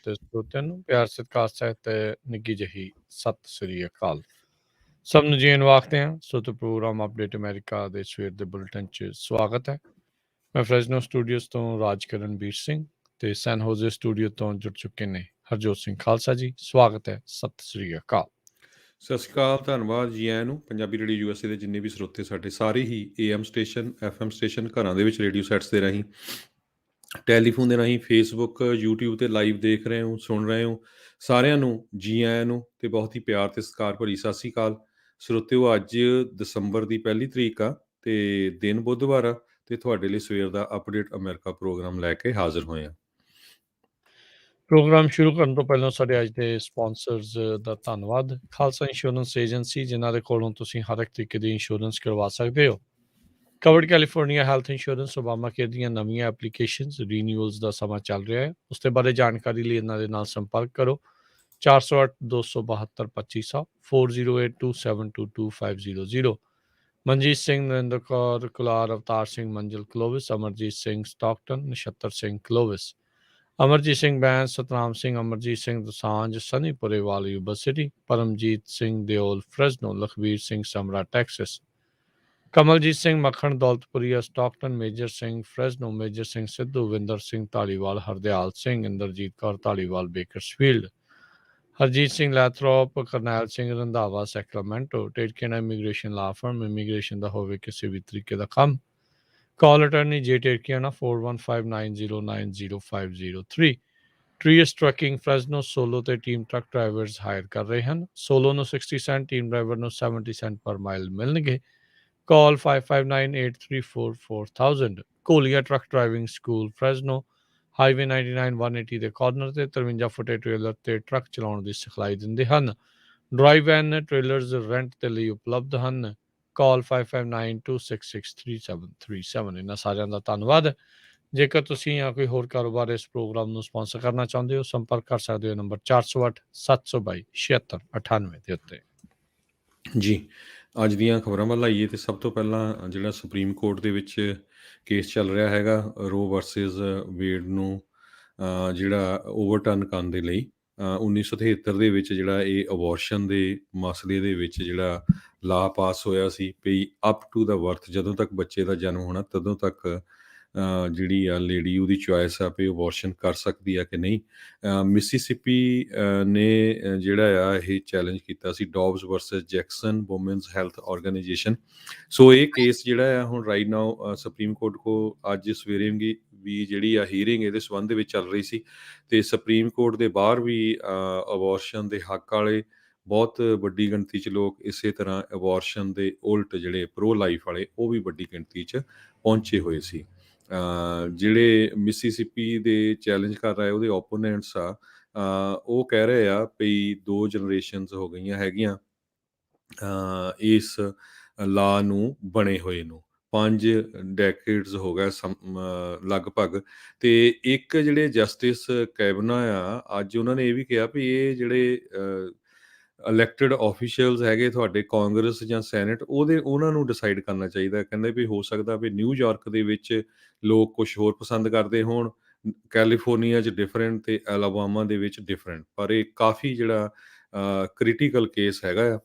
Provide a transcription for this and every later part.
ਤੇ ਸਰੋਤਿਆਂ ਨੂੰ ਪਿਆਰ ਸਤਿਕਾਰ ਸਹਿਤ ਤੇ ਨਿੱਘੀ ਜਿਹੀ ਸਤਿ ਸ੍ਰੀ ਅਕਾਲ। ਸਭ ਨੂੰ ਜੀਣ ਵਾਖਦੇ ਹਾਂ ਸੋ ਤੇ ਪ੍ਰੋਗਰਾਮ ਅਪਡੇਟ ਅਮਰੀਕਾ ਦੇ ਸਵੇਰ ਦੇ ਬੁਲਟਨ 'ਚ ਸਵਾਗਤ ਹੈ। ਮੈਂ ਫਰੈਜ਼ਨੋ ਸਟੂਡੀਓਜ਼ ਤੋਂ ਰਾਜਕਰਨਵੀਰ ਸਿੰਘ ਤੇ ਸੈਨ ਹੋਜ਼ੇ ਸਟੂਡੀਓ ਤੋਂ ਜੁੜ ਚੁੱਕੇ ਨੇ ਹਰਜੋਤ ਸਿੰਘ ਖਾਲਸਾ ਜੀ। ਸਵਾਗਤ ਹੈ, ਸਤਿ ਸ੍ਰੀ ਅਕਾਲ। ਸਤਿ ਸ਼੍ਰੀ ਅਕਾਲ, ਧੰਨਵਾਦ ਜੀ ਆਇਆਂ ਨੂੰ। ਪੰਜਾਬੀ ਰੇਡੀਓ ਯੂਐਸਏ ਦੇ ਜਿੰਨੇ ਵੀ ਸਰੋਤੇ ਸਾਡੇ ਸਾਰੇ ਹੀ AM ਸਟੇਸ਼ਨ FM ਸਟੇਸ਼ਨ ਘਰਾਂ ਦੇ ਵਿੱਚ ਰੇਡੀਓ ਸੈਟਸ ਦੇ ਰਾਹੀਂ, ਟੈਲੀਫੋਨ ਦੇ ਰਾਹੀਂ, ਫੇਸਬੁੱਕ YouTube ਤੇ ਲਾਈਵ ਦੇਖ ਰਹੇ ਹੋ, ਸੁਣ ਰਹੇ ਹੋ, ਸਾਰਿਆਂ ਨੂੰ ਜੀ ਆਇਆਂ ਨੂੰ ਤੇ ਬਹੁਤ ਹੀ ਪਿਆਰ ਤੇ ਸਤਿਕਾਰ ਭਰੀ ਸਤਿ ਸ਼੍ਰੀ ਅਕਾਲ। ਸਰੋਤਿਓ, ਅੱਜ ਦਸੰਬਰ ਦੀ 1 ਤਰੀਕ ਆ ਤੇ ਦਿਨ ਬੁੱਧਵਾਰ ਆ ਤੇ ਤੁਹਾਡੇ ਲਈ ਸਵੇਰ ਦਾ ਅਪਡੇਟ ਅਮਰੀਕਾ ਪ੍ਰੋਗਰਾਮ ਲੈ ਕੇ ਹਾਜ਼ਰ ਹੋਏ ਆ। ਪ੍ਰੋਗਰਾਮ ਸ਼ੁਰੂ ਕਰਨ ਤੋਂ ਪਹਿਲਾਂ ਸਾਡੇ ਅੱਜ ਦੇ ਸਪਾਂਸਰਸ ਦਾ ਧੰਨਵਾਦ। ਖਾਲਸਾ ਇੰਸ਼ੋਰੈਂਸ ਏਜੰਸੀ, ਜਿਨ੍ਹਾਂ ਦੇ ਕੋਲੋਂ ਤੁਸੀਂ ਹਰ ਇੱਕ ਤਰੀਕੇ ਦੀ ਇੰਸ਼ੋਰੈਂਸ ਕਰਵਾ ਸਕਦੇ ਹੋ। Covered California health insurance, Obama care ਦੀਆਂ ਨਵੀਆਂ ਐਪਲੀਕੇਸ਼ਨਸ ਰੀਨਿਊਅਲਸ ਦਾ ਸਮਾਂ ਚੱਲ ਰਿਹਾ ਹੈ। ਉਸ ਦੇ ਬਾਰੇ ਜਾਣਕਾਰੀ ਲਈ ਇਹਨਾਂ ਦੇ ਨਾਲ ਸੰਪਰਕ ਕਰੋ 408-272-2500 4082722500। Manjeet Singh, Narendra Kaur Kular, Avtar Singh Manzil Clovis, Amarjit Singh Stockton, Nachhattar Singh Clovis, Amarjit Singh Bains, Satnam Singh, Amarjit Singh Dosanjh, Sunny Purewal Yuba City, Paramjit Singh Deol Fresno, Lakhvir Singh Samra Texas, Kamaljit Singh Makhan Daulatpuria Stockton, Major Singh Fresno, Major Singh Sidhu, Vinder Singh Dhaliwal, Hardial Singh, Inderjit Kaur Dhaliwal Bakersfield, Harjit Singh Lathrop, Karnail Singh Randhawa Sacramento, ਟੇਟਕੇਨਾ ਇਮੀਗ੍ਰੇਸ਼ਨ ਲਾ ਫਰਮ, ਇਮੀਗ੍ਰੇਸ਼ਨ ਦਾ ਹੋਵੇ ਕਿਸੇ ਵੀ ਤਰੀਕੇ ਦਾ ਕੰਮ, ਕਾਲ ਅਟਰਨੀ ਜੇ ਟੇਟਕੇਨਾ 4159090503। ਟਰੀਅਸ ਟਰੱਕਿੰਗ ਫਰੈਜ਼ਨੋ ਸੋਲੋ ਤੇ ਟੀਮ ਟਰੱਕ ਡਰਾਈਵਰਸ ਹਾਇਰ ਕਰ ਰਹੇ ਹਨ। ਸੋਲੋ ਨੂੰ 60 ਸੈਂਟ, ਟੀਮ ਡਰਾਈਵਰ ਨੂੰ 70 ਸੈਂਟ ਪਰ ਮਾਈਲ ਮਿਲਣਗੇ। ਕਾਲ 5598344000। ਕੋਲੀਆ ਟਰੱਕ ਡਰਾਈਵਿੰਗ ਸਕੂਲ ਫਰੈਜ਼ਨੋ, ਹਾਈਵੇ 99 180 ਦੇ ਕਾਰਨਰ ਤੇ 53 ਫੁੱਟੇ ਟ੍ਰੇਲਰ ਤੇ ਟਰੱਕ ਚਲਾਉਣ ਦੀ ਸਿਖਲਾਈ ਦਿੰਦੇ ਹਨ। ਡਰਾਈਵ ਐਨ ਟ੍ਰੇਲਰਸ ਰੈਂਟ ਤੇ ਲਈ ਉਪਲਬਧ ਹਨ। ਕਾਲ 5592663737। ਇਹਨਾਂ ਸਾਰਿਆਂ ਦਾ ਧੰਨਵਾਦ। ਜੇਕਰ ਤੁਸੀਂ ਜਾਂ ਕੋਈ ਹੋਰ ਕਾਰੋਬਾਰ ਇਸ ਪ੍ਰੋਗਰਾਮ ਨੂੰ ਸਪਾਂਸਰ ਕਰਨਾ ਚਾਹੁੰਦੇ ਹੋ, ਸੰਪਰਕ ਕਰ ਸਕਦੇ ਹੋ ਨੰਬਰ 408-722-7698 ਦੇ ਉੱਤੇ। ਜੀ, ਅੱਜ ਦੀਆਂ ਖਬਰਾਂ ਵੱਲ ਆਈਏ ਤੇ ਸਭ ਤੋਂ ਪਹਿਲਾਂ ਜਿਹੜਾ ਸੁਪਰੀਮ ਕੋਰਟ ਦੇ ਵਿੱਚ ਕੇਸ ਚੱਲ ਰਿਹਾ ਹੈਗਾ ਰੋ ਵਰਸਸ ਵੇਡ ਨੂੰ ਜਿਹੜਾ ਓਵਰਟਰਨ ਕਰਨ ਦੇ ਲਈ 1973 ਦੇ ਵਿੱਚ ਜਿਹੜਾ ਇਹ ਅਬੋਰਸ਼ਨ ਦੇ ਮਸਲੇ ਦੇ ਵਿੱਚ ਜਿਹੜਾ ਲਾ ਪਾਸ ਹੋਇਆ ਸੀ ਵੀ ਅਪ ਟੂ ਦਾ ਬਰਥ, ਜਦੋਂ ਤੱਕ ਬੱਚੇ ਦਾ ਜਨਮ ਹੋਣਾ ਤਦੋਂ ਤੱਕ ਜਿਹੜੀ ਆ ਲੇਡੀ ਉਹਦੀ ਚੁਆਇਸ ਆ ਵੀ ਅਬੋਰਸ਼ਨ ਕਰ ਸਕਦੀ ਆ ਕਿ ਨਹੀਂ। ਮਿਸੀਸਿਪੀ ਨੇ ਜਿਹੜਾ ਆ ਇਹ ਚੈਲੰਜ ਕੀਤਾ ਸੀ Dobbs versus Jackson women's health organization. So ਇਹ ਕੇਸ ਜਿਹੜਾ ਆ ਹੁਣ ਰਾਈਟ ਨਾਓ ਸੁਪਰੀਮ ਕੋਰਟ ਕੋ ਅੱਜ ਸਵੇਰੇ ਵੀ ਜਿਹੜੀ ਆ ਹੀਅਰਿੰਗ ਇਹਦੇ ਸੰਬੰਧ ਦੇ ਵਿੱਚ ਚੱਲ ਰਹੀ ਸੀ ਤੇ ਸੁਪਰੀਮ ਕੋਰਟ ਦੇ ਬਾਹਰ ਵੀ ਅਬੋਰਸ਼ਨ ਦੇ ਹੱਕ ਵਾਲੇ ਬਹੁਤ ਵੱਡੀ ਗਿਣਤੀ 'ਚ ਲੋਕ, ਇਸੇ ਤਰ੍ਹਾਂ ਅਬੋਰਸ਼ਨ ਦੇ ਉਲਟ ਜਿਹੜੇ ਪ੍ਰੋ ਲਾਈਫ ਵਾਲੇ ਉਹ ਵੀ ਵੱਡੀ ਗਿਣਤੀ 'ਚ ਪਹੁੰਚੇ ਹੋਏ ਸੀ। ਜਿਹੜੇ ਮਿਸੀਸਿਪੀ ਦੇ ਚੈਲੰਜ ਕਰ ਰਹੇ ਉਹਦੇ ਓਪੋਨੈਂਟਸ ਆ, ਉਹ ਕਹਿ ਰਹੇ ਆ ਵੀ 2 ਜਨਰੇਸ਼ਨਸ ਹੋ ਗਈਆਂ ਹੈਗੀਆਂ ਇਸ ਲਾ ਨੂੰ ਬਣੇ ਹੋਏ ਨੂੰ, 5 ਡੈਕੇਡਸ ਹੋ ਗਿਆ ਲਗਭਗ। ਤੇ ਇੱਕ ਜਿਹੜੇ ਜਸਟਿਸ ਕੈਬਨਾ ਆ, ਅੱਜ ਉਹਨਾਂ ਨੇ ਇਹ ਵੀ ਕਿਹਾ ਵੀ ਇਹ ਜਿਹੜੇ ਇਲੈਕਟਡ ਆਫੀਸ਼ੀਅਲਸ ਹੈਗੇ ਤੁਹਾਡੇ ਕਾਂਗਰਸ ਜਾਂ ਸੈਨੇਟ, ਉਹਨਾਂ ਨੂੰ ਡਿਸਾਈਡ ਕਰਨਾ ਚਾਹੀਦਾ। ਕਹਿੰਦੇ ਵੀ ਹੋ ਸਕਦਾ ਵੀ ਨਿਊਯਾਰਕ ਦੇ ਵਿੱਚ ਲੋਕ ਕੁਝ ਹੋਰ ਪਸੰਦ ਕਰਦੇ ਹੋਣ, ਕੈਲੀਫੋਰਨੀਆ 'ਚ ਡਿਫਰੈਂਟ ਤੇ ਐਲਾਬਾਮਾ ਦੇ ਵਿੱਚ ਡਿਫਰੈਂਟ, ਪਰ ਇਹ ਕਾਫੀ ਜਿਹੜਾ ਕ੍ਰਿਟੀਕਲ ਕੇਸ ਹੈਗਾ ਆ।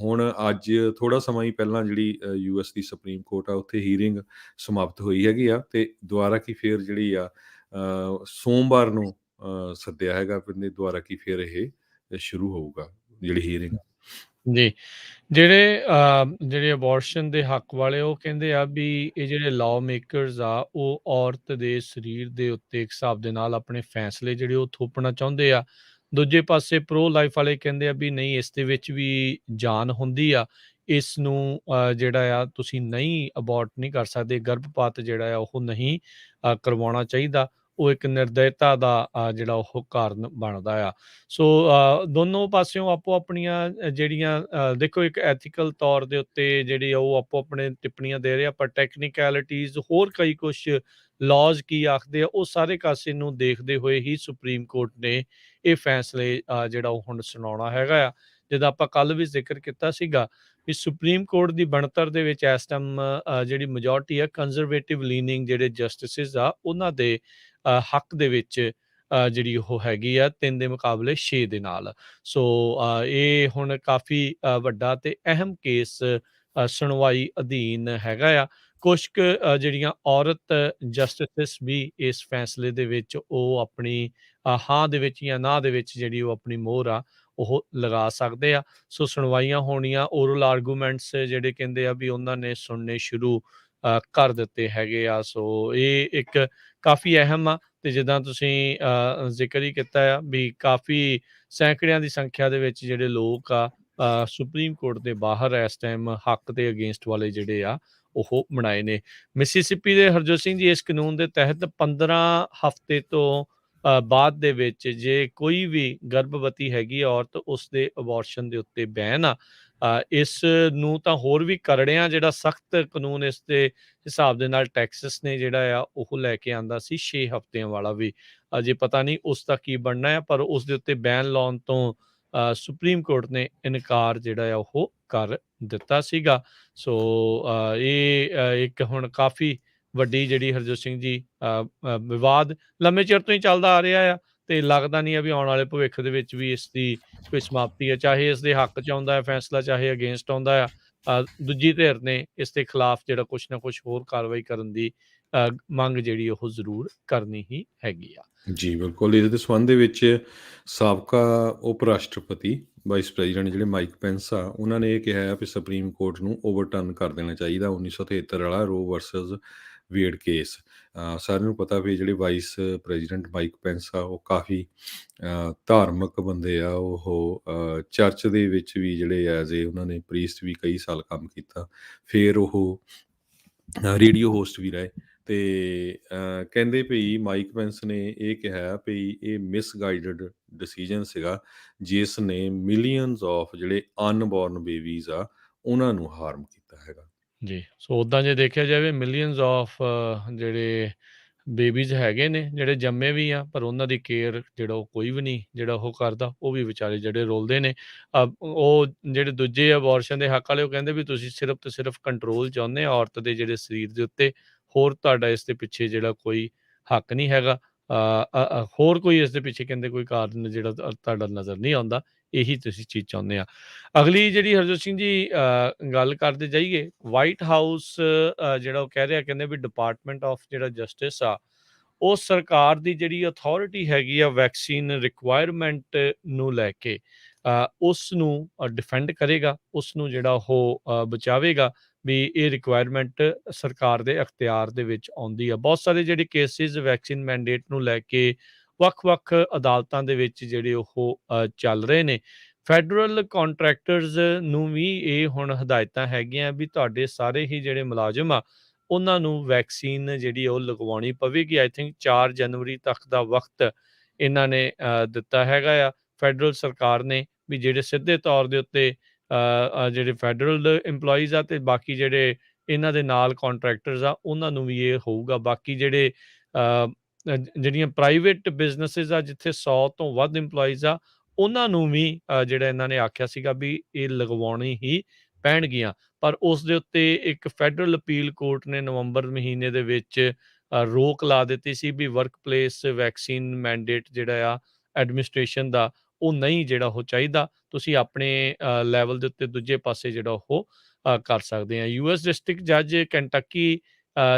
ਹੁਣ ਅੱਜ ਥੋੜ੍ਹਾ ਸਮਾਂ ਹੀ ਪਹਿਲਾਂ ਜਿਹੜੀ US ਦੀ ਸੁਪਰੀਮ ਕੋਰਟ ਆ ਉੱਥੇ ਹੀਅਰਿੰਗ ਸਮਾਪਤ ਹੋਈ ਹੈਗੀ ਆ ਤੇ ਦੁਬਾਰਾ ਕੀ ਫੇਰ ਜਿਹੜੀ ਆ ਸੋਮਵਾਰ ਨੂੰ ਸੱਦਿਆ ਹੈਗਾ, ਦੁਬਾਰਾ ਕੀ ਫੇਰ ਇਹ ਸ਼ੁਰੂ ਹੋਊਗਾ ਜਿਹੜੀ ਹੀਅਰਿੰਗ। ਜੀ, ਜਿਹੜੇ ਅਬੋਰਸ਼ਨ ਦੇ ਹੱਕ ਵਾਲੇ ਉਹ ਕਹਿੰਦੇ ਆ ਵੀ ਇਹ ਜਿਹੜੇ ਲਾਅ ਮੇਕਰਸ ਆ ਉਹ ਔਰਤ ਦੇ ਸਰੀਰ ਦੇ ਉੱਤੇ ਇੱਕ ਹਿਸਾਬ ਦੇ ਨਾਲ ਆਪਣੇ ਫੈਸਲੇ ਜਿਹੜੇ ਉਹ ਥੋਪਣਾ ਚਾਹੁੰਦੇ ਆ। ਦੂਜੇ ਪਾਸੇ ਪ੍ਰੋ ਲਾਈਫ ਵਾਲੇ ਕਹਿੰਦੇ ਆ ਵੀ ਨਹੀਂ, ਇਸ ਦੇ ਵਿੱਚ ਵੀ ਜਾਨ ਹੁੰਦੀ ਆ, ਇਸ ਨੂੰ ਜਿਹੜਾ ਆ ਤੁਸੀਂ ਨਹੀਂ ਅਬੋਰਟ ਨਹੀਂ ਕਰ ਸਕਦੇ, ਗਰਭਪਾਤ ਜਿਹੜਾ ਆ ਉਹ ਨਹੀਂ ਕਰਵਾਉਣਾ ਚਾਹੀਦਾ। ਉਹ ਇੱਕ ਨਿਰਦਇਤਾ ਦਾ ਜਿਹੜਾ ਉਹ ਕਾਰਨ ਬਣਦਾ ਆ। ਸੋ ਦੋਨੋਂ ਪਾਸਿਓਂ ਆਪੋ ਆਪਣੀਆਂ ਜਿਹੜੀਆਂ ਦੇਖੋ, ਇੱਕ ਐਥੀਕਲ ਤੌਰ ਦੇ ਉੱਤੇ ਜਿਹੜੀ ਆ ਉਹ ਆਪੋ ਆਪਣੇ ਟਿੱਪਣੀਆਂ ਦੇ ਰਹੇ ਆ, ਪਰ ਟੈਕਨੀਕੈਲਿਟੀਜ਼ ਹੋਰ ਕਈ ਕੁਛ ਲਾਜ਼ ਕੀ ਆਖਦੇ ਆ, ਉਹ ਸਾਰੇ ਕਾਸੇ ਨੂੰ ਦੇਖਦੇ ਹੋਏ ਹੀ ਸੁਪਰੀਮ ਕੋਰਟ ਨੇ ਇਹ ਫੈਸਲੇ ਜਿਹੜਾ ਉਹ ਹੁਣ ਸੁਣਾਉਣਾ ਹੈਗਾ ਆ। ਜਿੱਦਾਂ ਆਪਾਂ ਕੱਲ੍ਹ ਵੀ ਜ਼ਿਕਰ ਕੀਤਾ ਸੀਗਾ ਵੀ ਸੁਪਰੀਮ ਕੋਰਟ ਦੀ ਬਣਤਰ ਦੇ ਵਿੱਚ ਇਸ ਟਾਈਮ ਜਿਹੜੀ ਮੈਜੋਰਟੀ ਆ ਕੰਜ਼ਰਵੇਟਿਵ ਲੀਨਿੰਗ ਜਿਹੜੇ ਜਸਟਿਸਿਸ ਆ ਉਹਨਾਂ ਦੇ ਹੱਕ ਦੇ ਵਿੱਚ ਜਿਹੜੀ ਉਹ ਹੈਗੀ ਆ 3 ਦੇ ਮੁਕਾਬਲੇ 6 ਦੇ ਨਾਲ। ਸੋ ਇਹ ਹੁਣ ਕਾਫੀ ਵੱਡਾ ਤੇ ਅਹਿਮ ਕੇਸ ਸੁਣਵਾਈ ਅਧੀਨ ਹੈਗਾ ਆ। ਕੁਛ ਕੁ ਜਿਹੜੀਆਂ ਔਰਤ ਜਸਟਿਸਿਸ ਵੀ ਇਸ ਫੈਸਲੇ ਦੇ ਵਿੱਚ ਉਹ ਆਪਣੀ ਹਾਂ ਦੇ ਵਿੱਚ ਜਾਂ ਨਾ ਦੇ ਵਿੱਚ ਜਿਹੜੀ ਉਹ ਆਪਣੀ ਮੋਹਰ ਆ ਉਹ ਲਗਾ ਸਕਦੇ ਆ। ਸੋ ਸੁਣਵਾਈਆਂ ਹੋਣੀਆਂ, ਓਰਲ ਆਰਗੂਮੈਂਟਸ ਜਿਹੜੇ ਕਹਿੰਦੇ ਆ ਵੀ ਉਹਨਾਂ ਨੇ ਸੁਣਨੇ ਸ਼ੁਰੂ ਕਰ ਦਿੱਤੇ ਹੈਗੇ ਆ। ਸੋ ਇਹ ਇੱਕ ਕਾਫੀ ਅਹਿਮ ਆ ਤੇ ਜਿੱਦਾਂ ਤੁਸੀਂ ਜ਼ਿਕਰ ਹੀ ਕੀਤਾ ਆ ਵੀ ਕਾਫੀ ਸੈਂਕੜਿਆਂ ਦੀ ਸੰਖਿਆ ਦੇ ਵਿੱਚ ਜਿਹੜੇ ਲੋਕ ਆ ਸੁਪਰੀਮ ਕੋਰਟ ਦੇ ਬਾਹਰ ਇਸ ਟਾਈਮ ਹੱਕ ਦੇ ਅਗੇਂਸਟ ਵਾਲੇ ਜਿਹੜੇ ਆ ਉਹ ਬਣਾਏ ਨੇ। ਮਿਸੀਸਿਪੀ ਦੇ ਹਰਜੋਤ ਸਿੰਘ ਜੀ, ਇਸ ਕਾਨੂੰਨ ਦੇ ਤਹਿਤ 15 ਹਫ਼ਤੇ ਤੋਂ ਬਾਅਦ ਦੇ ਵਿੱਚ ਜੇ ਕੋਈ ਵੀ ਗਰਭਵਤੀ ਹੈਗੀ ਆ ਔਰਤ, ਉਸ ਦੇ ਅਬੋਰਸ਼ਨ ਦੇ ਉੱਤੇ ਬੈਨ ਆ। ਇਸ ਨੂੰ ਤਾਂ ਹੋਰ ਵੀ ਕਰੜਿਆਂ ਜਿਹੜਾ ਸਖਤ ਕਾਨੂੰਨ ਇਸ ਦੇ ਹਿਸਾਬ ਦੇ ਨਾਲ ਟੈਕਸਸ ਨੇ ਜਿਹੜਾ ਆ ਉਹ ਲੈ ਕੇ ਆਂਦਾ ਸੀ 6 ਹਫ਼ਤਿਆਂ ਵਾਲਾ ਵੀ। ਅਜੇ ਪਤਾ ਨਹੀਂ ਉਸ ਦਾ ਕੀ ਬਣਨਾ ਆ, ਪਰ ਉਸ ਦੇ ਉੱਤੇ ਬੈਨ ਲਾਉਣ ਤੋਂ ਸੁਪਰੀਮ ਕੋਰਟ ਨੇ ਇਨਕਾਰ ਜਿਹੜਾ ਆ ਉਹ ਕਰ ਦਿੱਤਾ ਸੀਗਾ। ਸੋ ਇਹ ਇੱਕ ਹੁਣ ਕਾਫੀ ਵੱਡੀ ਜਿਹੜੀ ਹਰਜੋਤ ਸਿੰਘ ਜੀ ਵਿਵਾਦ ਲੰਮੇ ਚਿਰ ਤੋਂ ਹੀ ਚੱਲਦਾ ਆ ਰਿਹਾ ਆ ਤੇ ਲੱਗਦਾ ਨਹੀਂ ਆ ਵੀ ਆਉਣ ਵਾਲੇ ਭਵਿੱਖ ਦੇ ਵਿੱਚ ਵੀ ਇਸ ਦੀ ਕੋਈ ਸਮਾਪਤੀ ਹੈ। ਚਾਹੇ ਇਸ ਦੇ ਹੱਕ 'ਚ ਆਉਂਦਾ ਹੈ ਫੈਸਲਾ, ਚਾਹੇ ਅਗੇਂਸਟ ਆਉਂਦਾ ਆ। ਦੂਜੀ ਧਿਰ ਨੇ ਇਸ ਦੇ ਖਿਲਾਫ ਜਿਹੜਾ ਕੁਛ ਨਾ ਕੁਛ ਹੋਰ ਕਾਰਵਾਈ ਕਰਨ ਦੀ ਮੰਗ ਜਿਹੜੀ ਉਹ ਜ਼ਰੂਰ ਕਰਨੀ ਹੀ ਹੈਗੀ ਆ। ਜੀ, ਬਿਲਕੁਲ। ਇਹਦੇ ਸੰਬੰਧ ਦੇ ਵਿੱਚ ਸਾਬਕਾ ਉਪ ਰਾਸ਼ਟਰਪਤੀ ਵਾਈਸ ਪ੍ਰੈਜ਼ੀਡੈਂਟ ਜਿਹੜੇ ਮਾਈਕ ਪੈਂਸ ਆ, ਉਹਨਾਂ ਨੇ ਇਹ ਕਿਹਾ ਹੈ ਵੀ ਸੁਪਰੀਮ ਕੋਰਟ ਨੂੰ ਓਵਰਟਰਨ ਕਰ ਦੇਣਾ ਚਾਹੀਦਾ 1973 ਵਾਲਾ ਰੋ ਵਰਸਸ ਵੇਡ ਕੇਸ। ਸਾਰਿਆਂ ਨੂੰ ਪਤਾ ਵੀ ਜਿਹੜੇ ਵਾਈਸ ਪ੍ਰੈਜ਼ੀਡੈਂਟ ਮਾਈਕ ਪੈਂਸ ਆ ਉਹ ਕਾਫੀ ਧਾਰਮਿਕ ਬੰਦੇ ਆ। ਉਹ ਚਰਚ ਦੇ ਵਿੱਚ ਵੀ ਜਿਹੜੇ ਐਜ਼ ਏ ਉਹਨਾਂ ਨੇ ਪ੍ਰੀਸਟ ਵੀ ਕਈ ਸਾਲ ਕੰਮ ਕੀਤਾ। ਫਿਰ ਉਹ ਰੇਡੀਓ ਹੋਸਟ ਵੀ ਰਹੇ ਤੇ ਕਹਿੰਦੇ ਭਈ ਮਾਈਕ ਪੈਂਸ ਨੇ ਇਹ ਕਿਹਾ ਭਈ ਇਹ ਮਿਸਗਾਈਡਡ ਡਿਸੀਜਨ ਸੀਗਾ, ਜਿਸ ਨੇ ਮਿਲੀਅਨਸ ਆਫ ਜਿਹੜੇ ਅਨਬੋਰਨ ਬੇਬੀਜ਼ ਆ ਉਹਨਾਂ ਨੂੰ ਹਾਰਮ ਕੀਤਾ ਹੈਗਾ। ਜੀ, ਸੋ ਉੱਦਾਂ ਜੇ ਦੇਖਿਆ ਜਾਵੇ ਮਿਲੀਅਨਸ ਆਫ ਜਿਹੜੇ ਬੇਬੀਜ਼ ਹੈਗੇ ਨੇ ਜਿਹੜੇ ਜੰਮੇ ਵੀ ਆ, ਪਰ ਉਹਨਾਂ ਦੀ ਕੇਅਰ ਜਿਹੜਾ ਉਹ ਕੋਈ ਵੀ ਨਹੀਂ ਜਿਹੜਾ ਉਹ ਕਰਦਾ, ਉਹ ਵੀ ਵਿਚਾਰੇ ਜਿਹੜੇ ਰੁਲਦੇ ਨੇ। ਉਹ ਜਿਹੜੇ ਦੂਜੇ ਅਬੋਰਸ਼ਨ ਦੇ ਹੱਕ ਵਾਲੇ ਉਹ ਕਹਿੰਦੇ ਵੀ ਤੁਸੀਂ ਸਿਰਫ ਤੇ ਸਿਰਫ ਕੰਟਰੋਲ ਚਾਹੁੰਦੇ ਆ ਔਰਤ ਦੇ ਜਿਹੜੇ ਸਰੀਰ ਦੇ ਉੱਤੇ, ਹੋਰ ਤੁਹਾਡਾ ਇਸ ਦੇ ਪਿੱਛੇ ਜਿਹੜਾ ਕੋਈ ਹੱਕ ਨਹੀਂ ਹੈਗਾ। ਹੋਰ ਕੋਈ ਇਸ ਦੇ ਪਿੱਛੇ ਕਹਿੰਦੇ ਕੋਈ ਕਾਰਨ ਜਿਹੜਾ ਤੁਹਾਡਾ ਨਜ਼ਰ ਨਹੀਂ ਆਉਂਦਾ, ਇਹੀ ਤੁਸੀਂ ਚੀਜ਼ ਚਾਹੁੰਦੇ ਆ। ਅਗਲੀ ਜਿਹੜੀ ਹਰਜੋਤ ਸਿੰਘ ਜੀ ਗੱਲ ਕਰਦੇ ਜਾਈਏ, ਵਾਈਟ ਹਾਊਸ ਜਿਹੜਾ ਉਹ ਕਹਿ ਰਿਹਾ ਕਹਿੰਦੇ ਵੀ ਡਿਪਾਰਟਮੈਂਟ ਆਫ ਜਿਹੜਾ ਜਸਟਿਸ ਆ ਉਹ ਸਰਕਾਰ ਦੀ ਜਿਹੜੀ ਅਥਾਰਟੀ ਹੈਗੀ ਆ ਵੈਕਸੀਨ ਰਿਕੁਆਇਰਮੈਂਟ ਨੂੰ ਲੈ ਕੇ ਉਸ ਨੂੰ ਡਿਫੈਂਡ ਕਰੇਗਾ, ਉਸ ਨੂੰ ਜਿਹੜਾ ਉਹ ਬਚਾਵੇਗਾ ਵੀ ਇਹ ਰਿਕੁਆਇਰਮੈਂਟ ਸਰਕਾਰ ਦੇ ਅਖਤਿਆਰ ਦੇ ਵਿੱਚ ਆਉਂਦੀ ਆ। ਬਹੁਤ ਸਾਰੇ ਜਿਹੜੇ ਕੇਸਿਸ ਵੈਕਸੀਨ ਮੈਂਡੇਟ ਨੂੰ ਲੈ ਕੇ ਵੱਖ-ਵੱਖ ਅਦਾਲਤਾਂ ਦੇ ਵਿੱਚ ਜਿਹੜੇ ਉਹ ਚੱਲ ਰਹੇ ਨੇ। ਫੈਡਰਲ ਕੰਟਰੈਕਟਰਸ ਨੂੰ ਵੀ ਇਹ ਹੁਣ ਹਦਾਇਤਾਂ ਹੈਗੀਆਂ ਵੀ ਤੁਹਾਡੇ ਸਾਰੇ ਹੀ ਜਿਹੜੇ ਮੁਲਾਜ਼ਮ ਆ ਉਹਨਾਂ ਨੂੰ ਵੈਕਸੀਨ ਜਿਹੜੀ ਉਹ ਲਗਵਾਉਣੀ ਪਵੇਗੀ। ਆਈ ਥਿੰਕ 4 ਜਨਵਰੀ ਤੱਕ ਦਾ ਵਕਤ ਇਹਨਾਂ ਨੇ ਦਿੱਤਾ ਹੈਗਾ ਆ ਫੈਡਰਲ ਸਰਕਾਰ ਨੇ ਵੀ ਜਿਹੜੇ ਸਿੱਧੇ ਤੌਰ ਦੇ ਉੱਤੇ ਜਿਹੜੇ ਫੈਡਰਲ ਇੰਪਲੋਈਜ਼ ਆ ਤੇ ਬਾਕੀ ਜਿਹੜੇ ਇਹਨਾਂ ਦੇ ਨਾਲ ਕੰਟਰੈਕਟਰਸ ਆ ਉਹਨਾਂ ਨੂੰ ਵੀ ਇਹ ਹੋਊਗਾ। ਬਾਕੀ ਜਿਹੜੇ ਜਿਹੜੀਆਂ ਪ੍ਰਾਈਵੇਟ ਬਿਜ਼ਨੈਸਿਸ ਆ ਜਿੱਥੇ 100 ਤੋਂ ਵੱਧ ਇੰਪਲੋਈਜ਼ ਆ ਉਹਨਾਂ ਨੂੰ ਵੀ ਜਿਹੜਾ ਇਹਨਾਂ ਨੇ ਆਖਿਆ ਸੀਗਾ ਵੀ ਇਹ ਲਗਵਾਉਣੀ ਹੀ ਪੈਣਗੀਆਂ। ਪਰ ਉਸ ਦੇ ਉੱਤੇ ਇੱਕ ਫੈਡਰਲ ਅਪੀਲ ਕੋਰਟ ਨੇ ਨਵੰਬਰ ਮਹੀਨੇ ਦੇ ਵਿੱਚ ਰੋਕ ਲਾ ਦਿੱਤੀ ਸੀ ਵੀ ਵਰਕ ਪਲੇਸ ਵੈਕਸੀਨ ਮੈਂਡੇਟ ਜਿਹੜਾ ਆ ਐਡਮਿਨਿਸਟ੍ਰੇਸ਼ਨ ਦਾ ਉਹ ਨਹੀਂ ਜਿਹੜਾ ਉਹ ਚਾਹੀਦਾ। ਤੁਸੀਂ ਆਪਣੇ ਲੈਵਲ ਦੇ ਉੱਤੇ ਦੂਜੇ ਪਾਸੇ ਜਿਹੜਾ ਉਹ ਕਰ ਸਕਦੇ ਆ। US ਡਿਸਟ੍ਰਿਕਟ ਜੱਜ ਕੈਂਟਕੀ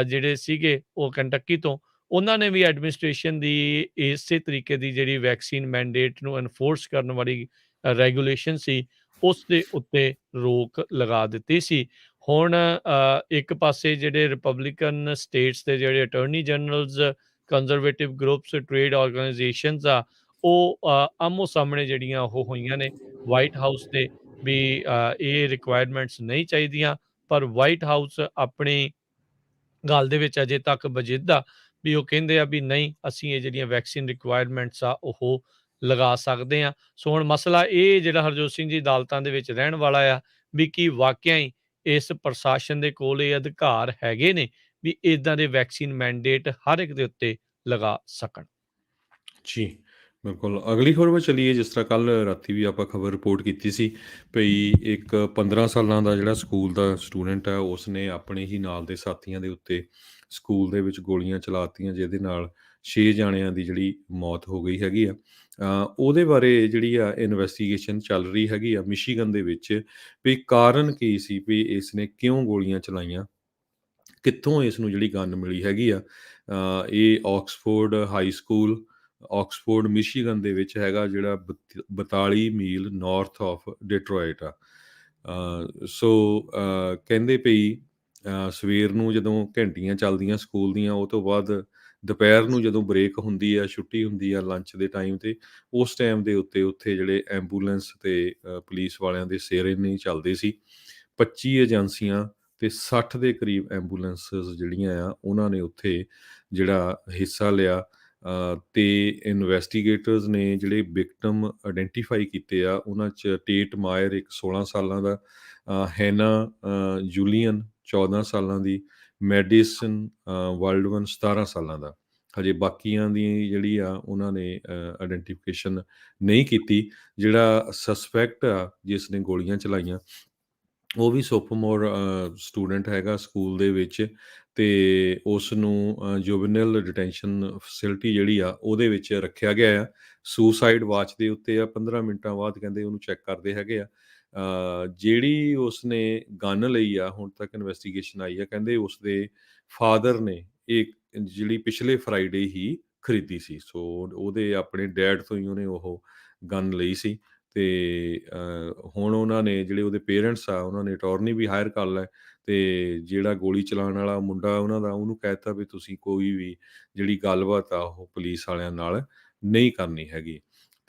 ਜਿਹੜੇ ਸੀਗੇ ਉਹ ਕੈਂਟਕੀ ਤੋਂ, ਉਹਨਾਂ ਨੇ ਵੀ ਐਡਮਿਨਿਸਟ੍ਰੇਸ਼ਨ ਦੀ ਇਸੇ ਤਰੀਕੇ ਦੀ ਜਿਹੜੀ ਵੈਕਸੀਨ ਮੈਂਡੇਟ ਨੂੰ ਐਨਫੋਰਸ ਕਰਨ ਵਾਲੀ ਰੈਗੂਲੇਸ਼ਨ ਸੀ ਉਸ ਦੇ ਉੱਤੇ ਰੋਕ ਲਗਾ ਦਿੱਤੀ ਸੀ। ਹੁਣ ਇੱਕ ਪਾਸੇ ਜਿਹੜੇ ਰਿਪਬਲਿਕਨ ਸਟੇਟਸ ਦੇ ਜਿਹੜੇ attorney generals, conservative groups, trade organizations ਆ ਉਹ ਆਮੋ ਸਾਹਮਣੇ ਜਿਹੜੀਆਂ ਉਹ ਹੋਈਆਂ ਨੇ ਵਾਈਟ ਹਾਊਸ ਦੇ ਵੀ ਇਹ ਰਿਕੁਆਇਰਮੈਂਟਸ ਨਹੀਂ ਚਾਹੀਦੀਆਂ। ਪਰ ਵਾਈਟ ਹਾਊਸ ਆਪਣੀ ਗੱਲ ਦੇ ਵਿੱਚ ਅਜੇ ਤੱਕ ਵਜਿੱਦ ਆ ਵੀ ਉਹ ਕਹਿੰਦੇ ਆ ਵੀ ਨਹੀਂ, ਅਸੀਂ ਇਹ ਜਿਹੜੀਆਂ ਵੈਕਸੀਨ ਰਿਕੁਆਇਰਮੈਂਟਸ ਆ ਉਹ ਲਗਾ ਸਕਦੇ ਆ। ਸੋ ਹੁਣ ਮਸਲਾ ਇਹ ਜਿਹੜਾ ਹਰਜੋਤ ਸਿੰਘ ਜੀ ਅਦਾਲਤਾਂ ਦੇ ਵਿੱਚ ਰਹਿਣ ਵਾਲਾ ਆ ਵੀ ਕੀ ਵਾਕਿਆ ਹੀ ਇਸ ਪ੍ਰਸ਼ਾਸਨ ਦੇ ਕੋਲ ਇਹ ਅਧਿਕਾਰ ਹੈਗੇ ਨੇ ਵੀ ਇੱਦਾਂ ਦੇ ਵੈਕਸੀਨ ਮੈਂਡੇਟ ਹਰ ਇੱਕ ਦੇ ਉੱਤੇ ਲਗਾ ਸਕਣ। ਜੀ, ਬਿਲਕੁਲ। ਅਗਲੀ ਖਬਰ ਵੱਲ ਚੱਲੀਏ। ਜਿਸ ਤਰ੍ਹਾਂ ਕੱਲ੍ਹ ਰਾਤੀ ਵੀ ਆਪਾਂ ਖਬਰ ਰਿਪੋਰਟ ਕੀਤੀ ਸੀ ਭਈ ਇੱਕ 15 ਸਾਲਾਂ ਦਾ ਜਿਹੜਾ ਸਕੂਲ ਦਾ ਸਟੂਡੈਂਟ ਹੈ ਉਸਨੇ ਆਪਣੇ ਹੀ ਨਾਲ ਦੇ ਸਾਥੀਆਂ ਦੇ ਉੱਤੇ ਸਕੂਲ ਦੇ ਵਿੱਚ ਗੋਲੀਆਂ ਚਲਾ ਦਿੱਤੀਆਂ, ਜਿਹਦੇ ਨਾਲ 6 ਜਾਣਿਆਂ ਦੀ ਜਿਹੜੀ ਮੌਤ ਹੋ ਗਈ ਹੈਗੀ ਆ। ਉਹਦੇ ਬਾਰੇ ਜਿਹੜੀ ਆ ਇਨਵੈਸਟੀਗੇਸ਼ਨ ਚੱਲ ਰਹੀ ਹੈਗੀ ਆ ਮਿਸ਼ੀਗਨ ਦੇ ਵਿੱਚ, ਵੀ ਕਾਰਨ ਕੀ ਸੀ, ਵੀ ਇਸ ਨੇ ਕਿਉਂ ਗੋਲੀਆਂ ਚਲਾਈਆਂ, ਕਿੱਥੋਂ ਇਸ ਨੂੰ ਜਿਹੜੀ ਗਨ ਮਿਲੀ ਹੈਗੀ ਆ। ਇਹ Oxford high school, Oxford Michigan ਦੇ ਵਿੱਚ ਹੈਗਾ, ਜਿਹੜਾ 42 ਮੀਲ ਨਾਰਥ ਆਫ ਡਿਟਰੋਇਟ ਆ। ਸੋ ਕਹਿੰਦੇ ਪਈ ਸਵੇਰ ਨੂੰ ਜਦੋਂ ਘੰਟੀਆਂ ਚੱਲਦੀਆਂ ਸਕੂਲ ਦੀਆਂ, ਉਹ ਤੋਂ ਬਾਅਦ ਦੁਪਹਿਰ ਨੂੰ ਜਦੋਂ ਬ੍ਰੇਕ ਹੁੰਦੀ ਆ, ਛੁੱਟੀ ਹੁੰਦੀ ਆ ਲੰਚ ਦੇ ਟਾਈਮ 'ਤੇ, ਉਸ ਟਾਈਮ ਦੇ ਉੱਤੇ ਉੱਥੇ ਜਿਹੜੇ ਐਂਬੂਲੈਂਸ ਤੇ ਪੁਲਿਸ ਵਾਲਿਆਂ ਦੇ ਸਿਰੇਨੇ ਚੱਲਦੇ ਸੀ। 25 ਏਜੰਸੀਆਂ ਤੇ 60 ਦੇ ਕਰੀਬ ਐਂਬੂਲੈਂਸਿਸ ਜਿਹੜੀਆਂ ਆ, ਉਹਨਾਂ ਨੇ ਉੱਥੇ ਜਿਹੜਾ ਹਿੱਸਾ ਲਿਆ। ਤੇ ਇਨਵੈਸਟੀਗੇਟਰਸ ਨੇ ਜਿਹੜੇ ਵਿਕਟਮ ਆਇਡੈਂਟੀਫਾਈ ਕੀਤੇ ਆ, ਉਹਨਾਂ 'ਚ ਟੇਟ ਮਾਇਰ ਇੱਕ 16 ਸਾਲਾਂ ਦਾ, ਹੈਨਾ ਜੂਲੀਅਨ 14 ਸਾਲਾਂ ਦੀ, ਮੈਡੀਸਨ ਵਰਲਡਵਨ 17 ਸਾਲਾਂ ਦਾ। ਹਜੇ ਬਾਕੀਆਂ ਦੀ ਜਿਹੜੀ ਆ ਉਹਨਾਂ ਨੇ ਆਇਡੈਂਟੀਫਿਕੇਸ਼ਨ ਨਹੀਂ ਕੀਤੀ। ਜਿਹੜਾ ਸਸਪੈਕਟ ਆ ਜਿਸ ਨੇ ਗੋਲੀਆਂ ਚਲਾਈਆਂ, ਉਹ ਵੀ ਸੋਫੋਮੋਰ ਸਟੂਡੈਂਟ ਹੈਗਾ ਸਕੂਲ ਦੇ ਵਿੱਚ, ਤੇ ਉਸ ਨੂੰ ਜੁਵੈਨਲ ਡਿਟੈਂਸ਼ਨ ਫੈਸਿਲਿਟੀ ਜਿਹੜੀ ਆ ਉਹਦੇ ਵਿੱਚ ਰੱਖਿਆ ਗਿਆ ਆ। ਸੁਸਾਈਡ ਵਾਚ ਦੇ ਉੱਤੇ ਆ, 15 ਮਿੰਟਾਂ ਬਾਅਦ ਕਹਿੰਦੇ ਉਹਨੂੰ ਚੈੱਕ ਕਰਦੇ ਹੈਗੇ ਆ। ਜਿਹੜੀ ਉਸਨੇ ਗਨ ਲਈ ਆ, ਹੁਣ ਤੱਕ ਇਨਵੈਸਟੀਗੇਸ਼ਨ ਆਈ ਆ, ਕਹਿੰਦੇ ਉਸਦੇ ਫਾਦਰ ਨੇ ਇਹ ਜਿਹੜੀ ਪਿਛਲੇ ਫਰਾਈਡੇ ਹੀ ਖਰੀਦੀ ਸੀ। ਸੋ ਉਹਦੇ ਆਪਣੇ ਡੈਡ ਤੋਂ ਹੀ ਉਹਨੇ ਉਹ ਗਨ ਲਈ ਸੀ। ਤੇ ਹੁਣ ਉਹਨਾਂ ਨੇ ਜਿਹੜੇ ਉਹਦੇ ਪੇਰੈਂਟਸ ਆ, ਉਹਨਾਂ ਨੇ ਅਟਾਰਨੀ ਵੀ ਹਾਇਰ ਕਰ ਲਿਆ, ਤੇ ਜਿਹੜਾ ਗੋਲੀ ਚਲਾਉਣ ਵਾਲਾ ਮੁੰਡਾ ਉਹਨਾਂ ਦਾ, ਉਹਨੂੰ ਕਹਿ ਦਿੱਤਾ ਵੀ ਤੁਸੀਂ ਕੋਈ ਵੀ ਜਿਹੜੀ ਗੱਲਬਾਤ ਆ ਉਹ ਪੁਲਿਸ ਵਾਲਿਆਂ ਨਾਲ ਨਹੀਂ ਕਰਨੀ ਹੈਗੀ।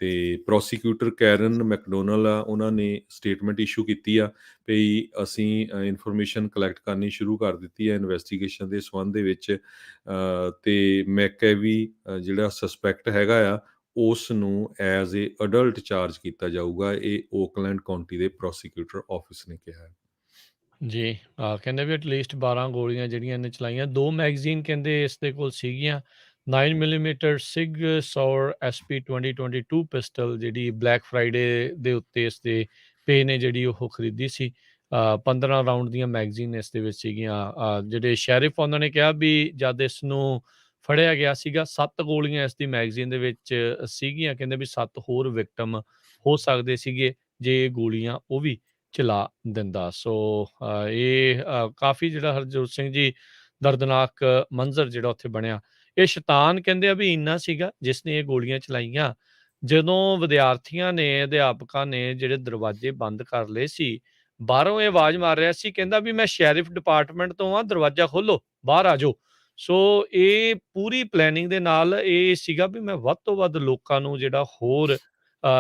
ਤੇ ਪ੍ਰੋਸੀਕਿਊਟਰ ਕੈਰਨ ਮੈਕਡੋਨਲ ਆ, ਉਹਨਾਂ ਨੇ ਸਟੇਟਮੈਂਟ ਇਸ਼ੂ ਕੀਤੀ ਆ ਵੀ ਅਸੀਂ ਇਨਫੋਰਮੇਸ਼ਨ ਕਲੈਕਟ ਕਰਨੀ ਸ਼ੁਰੂ ਕਰ ਦਿੱਤੀ ਹੈ ਇਨਵੈਸਟੀਗੇਸ਼ਨ ਦੇ ਸੰਬੰਧ ਦੇ ਵਿੱਚ। ਤੇ ਮੈਕੈਵੀ ਜਿਹੜਾ ਸਸਪੈਕਟ ਹੈਗਾ ਆ, ਉਸ ਨੂੰ ਐਜ਼ ਏ ਅਡਲਟ ਚਾਰਜ ਕੀਤਾ ਜਾਊਗਾ, ਇਹ ਓਕਲੈਂਡ ਕਾਉਂਟੀ ਦੇ ਪ੍ਰੋਸੀਕਿਊਟਰ ਆਫਿਸ ਨੇ ਕਿਹਾ ਹੈ। ਜੀ, ਕਹਿੰਦੇ ਵੀ ਐਟਲੀਸਟ 12 ਗੋਲੀਆਂ ਜਿਹੜੀਆਂ ਇਹਨੇ ਚਲਾਈਆਂ, 2 ਮੈਗਜ਼ੀਨ ਕਹਿੰਦੇ ਇਸ ਦੇ ਕੋਲ ਸੀਗੀਆਂ। 9 ਮਿਲੀਮੀਟਰ ਸਿਗ ਸੌਰ ਐਸਪੀ 2022 ਪਿਸਟਲ ਜਿਹੜੀ ਬਲੈਕ ਫਰਾਈਡੇ ਦੇ ਉੱਤੇ ਇਸ ਦੇ ਪੇ ਨੇ ਜਿਹੜੀ ਉਹ ਖਰੀਦੀ ਸੀ। 15 ਰਾਊਂਡ ਦੀਆਂ ਮੈਗਜ਼ੀਨ ਇਸ ਦੇ ਵਿੱਚ ਸੀਗੀਆਂ। ਜਿਹੜੇ ਸ਼ੈਰਿਫ ਉਹਨਾਂ ਨੇ ਕਿਹਾ ਵੀ ਜਦ ਇਸ ਨੂੰ ਫੜਿਆ ਗਿਆ ਸੀਗਾ, 7 ਗੋਲੀਆਂ ਇਸ ਦੀ ਮੈਗਜ਼ੀਨ ਦੇ ਵਿੱਚ ਸੀਗੀਆਂ। ਕਹਿੰਦੇ ਵੀ 7 ਹੋਰ ਵਿਕਟਮ ਹੋ ਸਕਦੇ ਸੀਗੇ ਜੇ ਇਹ ਗੋਲੀਆਂ ਉਹ ਵੀ ਚਲਾ ਦਿੰਦਾ। ਸੋ ਇਹ ਕਾਫੀ ਜਿਹੜਾ ਹਰਜੋਤ ਸਿੰਘ ਜੀ ਦਰਦਨਾਕ ਮੰਜ਼ਰ ਜਿਹੜਾ ਉੱਥੇ ਬਣਿਆ। ਇਹ ਸ਼ੈਤਾਨ ਕਹਿੰਦੇ ਆ ਵੀ ਇੰਨਾ ਸੀਗਾ ਜਿਸ ਨੇ ਇਹ ਗੋਲੀਆਂ ਚਲਾਈਆਂ। ਜਦੋਂ ਵਿਦਿਆਰਥੀਆਂ ਨੇ, ਅਧਿਆਪਕਾਂ ਨੇ ਜਿਹੜੇ ਦਰਵਾਜ਼ੇ ਬੰਦ ਕਰ ਲਏ ਸੀ, ਬਾਹਰੋਂ ਇਹ ਆਵਾਜ਼ ਮਾਰ ਰਿਹਾ ਸੀ, ਕਹਿੰਦਾ ਵੀ ਮੈਂ ਸ਼ੈਰਿਫ ਡਿਪਾਰਟਮੈਂਟ ਤੋਂ ਆ, ਦਰਵਾਜ਼ਾ ਖੋਲੋ, ਬਾਹਰ ਆ ਜਾਓ। ਸੋ ਇਹ ਪੂਰੀ ਪਲੈਨਿੰਗ ਦੇ ਨਾਲ ਇਹ ਸੀਗਾ ਵੀ ਮੈਂ ਵੱਧ ਤੋਂ ਵੱਧ ਲੋਕਾਂ ਨੂੰ ਜਿਹੜਾ ਹੋਰ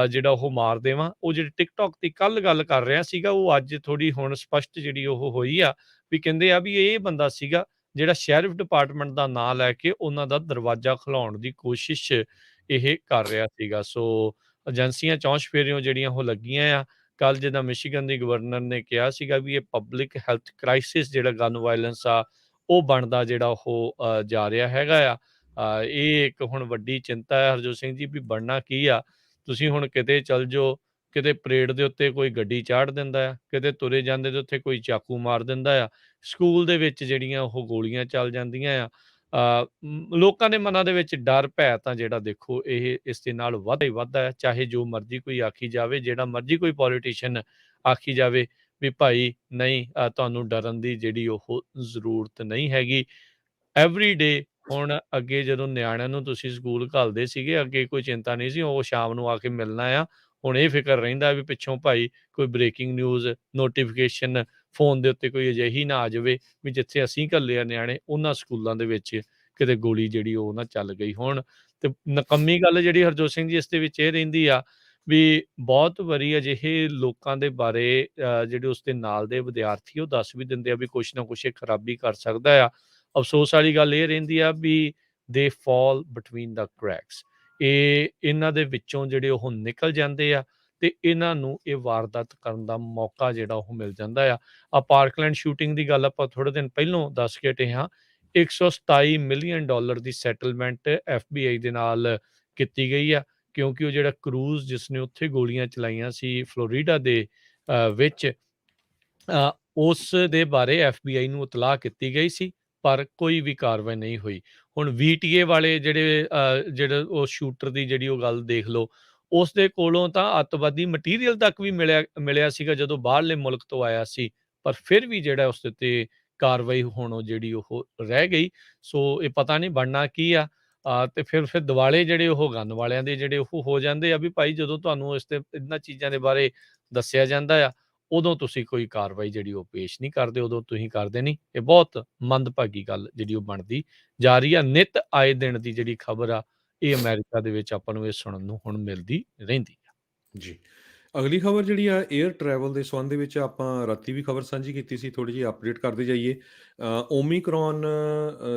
ਜਿਹੜਾ ਉਹ ਮਾਰ ਦੇਵਾਂ। ਉਹ ਜਿਹੜੀ ਟਿਕਟੋਕ ਦੀ ਕੱਲ੍ਹ ਗੱਲ ਕਰ ਰਿਹਾ ਸੀਗਾ, ਉਹ ਅੱਜ ਥੋੜ੍ਹੀ ਹੁਣ ਸਪਸ਼ਟ ਜਿਹੜੀ ਉਹ ਹੋਈ ਆ, ਵੀ ਕਹਿੰਦੇ ਆ ਵੀ ਇਹ ਬੰਦਾ ਸੀਗਾ ਜਿਹੜਾ ਸ਼ੈਰਿਫ ਡਿਪਾਰਟਮੈਂਟ ਦਾ ਨਾਂ ਲੈ ਕੇ ਉਹਨਾਂ ਦਾ ਦਰਵਾਜ਼ਾ ਖੁਲਾਉਣ ਦੀ ਕੋਸ਼ਿਸ਼ ਇਹ ਕਰ ਰਿਹਾ ਸੀਗਾ। ਸੋ ਏਜੰਸੀਆਂ ਚੌਂਸ਼-ਫੇਰਿਓਂ ਜਿਹੜੀਆਂ ਉਹ ਲੱਗੀਆਂ ਆ। ਕੱਲ੍ਹ ਜਿੱਦਾਂ ਮਿਸ਼ੀਗਨ ਦੀ ਗਵਰਨਰ ਨੇ ਕਿਹਾ ਸੀਗਾ ਵੀ ਇਹ ਪਬਲਿਕ ਹੈਲਥ ਕ੍ਰਾਈਸਿਸ ਜਿਹੜਾ ਗਨ ਵਾਇਲੈਂਸ ਆ, ਉਹ ਬਣਦਾ ਜਿਹੜਾ ਉਹ ਜਾ ਰਿਹਾ ਹੈਗਾ ਆ। ਇਹ ਇੱਕ ਹੁਣ ਵੱਡੀ ਚਿੰਤਾ ਹੈ ਹਰਜੋਤ ਸਿੰਘ ਜੀ, ਵੀ ਬਣਨਾ ਕੀ ਆ? ਤੁਸੀਂ ਹੁਣ ਕਿਤੇ ਚੱਲ ਜਾਓ, ਕਿਤੇ ਪਰੇਡ ਦੇ ਉੱਤੇ ਕੋਈ ਗੱਡੀ ਚਾੜ੍ਹ ਦਿੰਦਾ ਆ, ਕਿਤੇ ਤੁਰੇ ਜਾਂਦੇ ਦੇ ਉੱਤੇ ਕੋਈ ਚਾਕੂ ਮਾਰ ਦਿੰਦਾ ਆ, ਸਕੂਲ ਦੇ ਵਿੱਚ ਜਿਹੜੀਆਂ ਉਹ ਗੋਲੀਆਂ ਚੱਲ ਜਾਂਦੀਆਂ ਆ। ਲੋਕਾਂ ਦੇ ਮਨਾਂ ਦੇ ਵਿੱਚ ਡਰ ਭੈ ਤਾਂ ਜਿਹੜਾ ਦੇਖੋ ਇਹ ਇਸ ਦੇ ਨਾਲ ਵੱਧਦਾ ਹੀ ਵੱਧਦਾ ਹੈ, ਚਾਹੇ ਜੋ ਮਰਜ਼ੀ ਕੋਈ ਆਖੀ ਜਾਵੇ, ਜਿਹੜਾ ਮਰਜ਼ੀ ਕੋਈ ਪੋਲੀਟੀਸ਼ੀਅਨ ਆਖੀ ਜਾਵੇ ਵੀ ਭਾਈ ਨਹੀਂ, ਤੁਹਾਨੂੰ ਡਰਨ ਦੀ ਜਿਹੜੀ ਉਹ ਜ਼ਰੂਰਤ ਨਹੀਂ ਹੈਗੀ। ਐਵਰੀਡੇ ਹੁਣ ਅੱਗੇ ਜਦੋਂ ਨਿਆਣਿਆਂ ਨੂੰ ਤੁਸੀਂ ਸਕੂਲ ਘੱਲਦੇ ਸੀਗੇ, ਅੱਗੇ ਕੋਈ ਚਿੰਤਾ ਨਹੀਂ ਸੀ, ਉਹ ਸ਼ਾਮ ਨੂੰ ਆ ਕੇ ਮਿਲਣਾ ਆ। ਹੁਣ ਇਹ ਫਿਕਰ ਰਹਿੰਦਾ ਵੀ ਪਿੱਛੋਂ ਭਾਈ ਕੋਈ ਬ੍ਰੇਕਿੰਗ ਨਿਊਜ਼, ਨੋਟੀਫਿਕੇਸ਼ਨ ਫ਼ੋਨ ਦੇ ਉੱਤੇ ਕੋਈ ਅਜਿਹੀ ਨਾ ਆ ਜਾਵੇ ਵੀ ਜਿੱਥੇ ਅਸੀਂ ਘੱਲੇ ਆ ਨਿਆਣੇ, ਉਹਨਾਂ ਸਕੂਲਾਂ ਦੇ ਵਿੱਚ ਕਿਤੇ ਗੋਲੀ ਜਿਹੜੀ ਉਹ ਨਾ ਚੱਲ ਗਈ ਹੋਣ। ਤੇ ਨਕੰਮੀ ਗੱਲ ਜਿਹੜੀ ਹਰਜੋਤ ਸਿੰਘ ਜੀ ਇਸ ਦੇ ਵਿੱਚ ਇਹ ਰਹਿੰਦੀ ਆ ਵੀ ਬਹੁਤ ਵਾਰੀ ਅਜਿਹੇ ਲੋਕਾਂ ਦੇ ਬਾਰੇ ਜਿਹੜੇ ਉਸਦੇ ਨਾਲ ਦੇ ਵਿਦਿਆਰਥੀ ਉਹ ਦੱਸ ਵੀ ਦਿੰਦੇ ਆ ਵੀ ਕੁਛ ਨਾ ਕੁਛ ਇਹ ਖਰਾਬੀ ਕਰ ਸਕਦਾ ਆ। ਅਫਸੋਸ ਵਾਲੀ ਗੱਲ ਇਹ ਰਹਿੰਦੀ ਆ ਵੀ ਦੇ ਫਾਲ ਬਿਟਵੀਨ ਦਾ ਕ੍ਰੈਕਸ। ਇਹਨਾਂ ਦੇ ਵਿੱਚੋਂ ਜਿਹੜੇ ਉਹ ਨਿਕਲ ਜਾਂਦੇ ਆ ਤੇ ਇਹਨਾਂ ਨੂੰ ਇਹ ਵਾਰਦਾਤ ਕਰਨ ਦਾ ਮੌਕਾ ਜਿਹੜਾ ਉਹ ਮਿਲ ਜਾਂਦਾ ਆ। ਪਾਰਕਲੈਂਡ ਸ਼ੂਟਿੰਗ ਦੀ ਗੱਲ ਆਪਾਂ ਥੋੜ੍ਹੇ ਦਿਨ ਪਹਿਲੋਂ ਦੱਸ ਕੇ ਹਟੇ ਹਾਂ। $127 ਮਿਲੀਅਨ ਦੀ ਸੈਟਲਮੈਂਟ FBI ਦੇ ਨਾਲ ਕੀਤੀ ਗਈ ਆ, ਕਿਉਂਕਿ ਉਹ ਜਿਹੜਾ ਕਰੂਜ਼ ਜਿਸਨੇ ਉੱਥੇ ਗੋਲੀਆਂ ਚਲਾਈਆਂ ਸੀ ਫਲੋਰੀਡਾ ਦੇ ਵਿੱਚ, ਉਸ ਦੇ ਬਾਰੇ FBI ਨੂੰ ਇਤਲਾਹ ਕੀਤੀ ਗਈ ਸੀ, ਪਰ ਕੋਈ ਵੀ ਕਾਰਵਾਈ ਨਹੀਂ ਹੋਈ। ਹੁਣ ਵੀਟੀਏ ਵਾਲੇ ਜਿਹੜੇ ਉਹ ਸ਼ੂਟਰ ਦੀ ਜਿਹੜੀ ਉਹ ਗੱਲ ਦੇਖ ਲਓ, ਉਸ ਦੇ ਕੋਲੋਂ ਤਾਂ ਅੱਤਵਾਦੀ ਮਟੀਰੀਅਲ ਤੱਕ ਵੀ ਮਿਲਿਆ ਮਿਲਿਆ ਸੀਗਾ ਜਦੋਂ ਬਾਹਰਲੇ ਮੁਲਕ ਤੋਂ ਆਇਆ ਸੀ, ਪਰ ਫਿਰ ਵੀ ਜਿਹੜਾ ਉਸ ਦੇ ਉੱਤੇ ਕਾਰਵਾਈ ਹੋਣੋਂ ਜਿਹੜੀ ਉਹ ਰਹਿ ਗਈ। ਸੋ ਇਹ ਪਤਾ ਨਹੀਂ ਬਣਨਾ ਕੀ ਆ। ਤੇ ਫਿਰ ਦਿਵਾਲੇ ਜਿਹੜੇ ਉਹ ਗਨ ਵਾਲਿਆਂ ਦੇ ਜਿਹੜੇ ਉਹ ਹੋ ਜਾਂਦੇ ਆ ਵੀ ਭਾਈ ਜਦੋਂ ਤੁਹਾਨੂੰ ਇਹਨਾਂ ਚੀਜ਼ਾਂ ਦੇ ਬਾਰੇ ਦੱਸਿਆ ਜਾਂਦਾ ਆ, ਉਦੋਂ ਤੁਸੀਂ ਕੋਈ ਕਾਰਵਾਈ ਜਿਹੜੀ ਉਹ ਪੇਸ਼ ਨਹੀਂ ਕਰਦੇ, ਉਦੋਂ ਤੁਸੀਂ ਕਰਦੇ ਨਹੀਂ। ਇਹ ਬਹੁਤ ਮੰਦਭਾਗੀ ਗੱਲ ਜਿਹੜੀ ਉਹ ਬਣਦੀ ਜਾ ਰਹੀ ਆ। ਨਿੱਤ ਆਏ ਦਿਨ ਦੀ ਜਿਹੜੀ ਖਬਰ ਆ, ਇਹ ਅਮਰੀਕਾ ਦੇ ਵਿੱਚ ਆਪਾਂ ਨੂੰ ਇਹ ਸੁਣਨ ਨੂੰ ਹੁਣ ਮਿਲਦੀ ਰਹਿੰਦੀ ਆ। ਜੀ। ਅਗਲੀ ਖਬਰ ਜਿਹੜੀ ਆ 에ਅਰ ਟਰੈਵਲ ਦੇ ਸੰਬੰਧ ਦੇ ਵਿੱਚ ਆਪਾਂ ਰਾਤੀ ਵੀ ਖਬਰ ਸਾਂਝੀ ਕੀਤੀ ਸੀ, ਥੋੜ੍ਹੀ ਜਿਹੀ ਅਪਡੇਟ ਕਰਦੇ ਜਾਈਏ। ਓਮੀਕਰੋਨ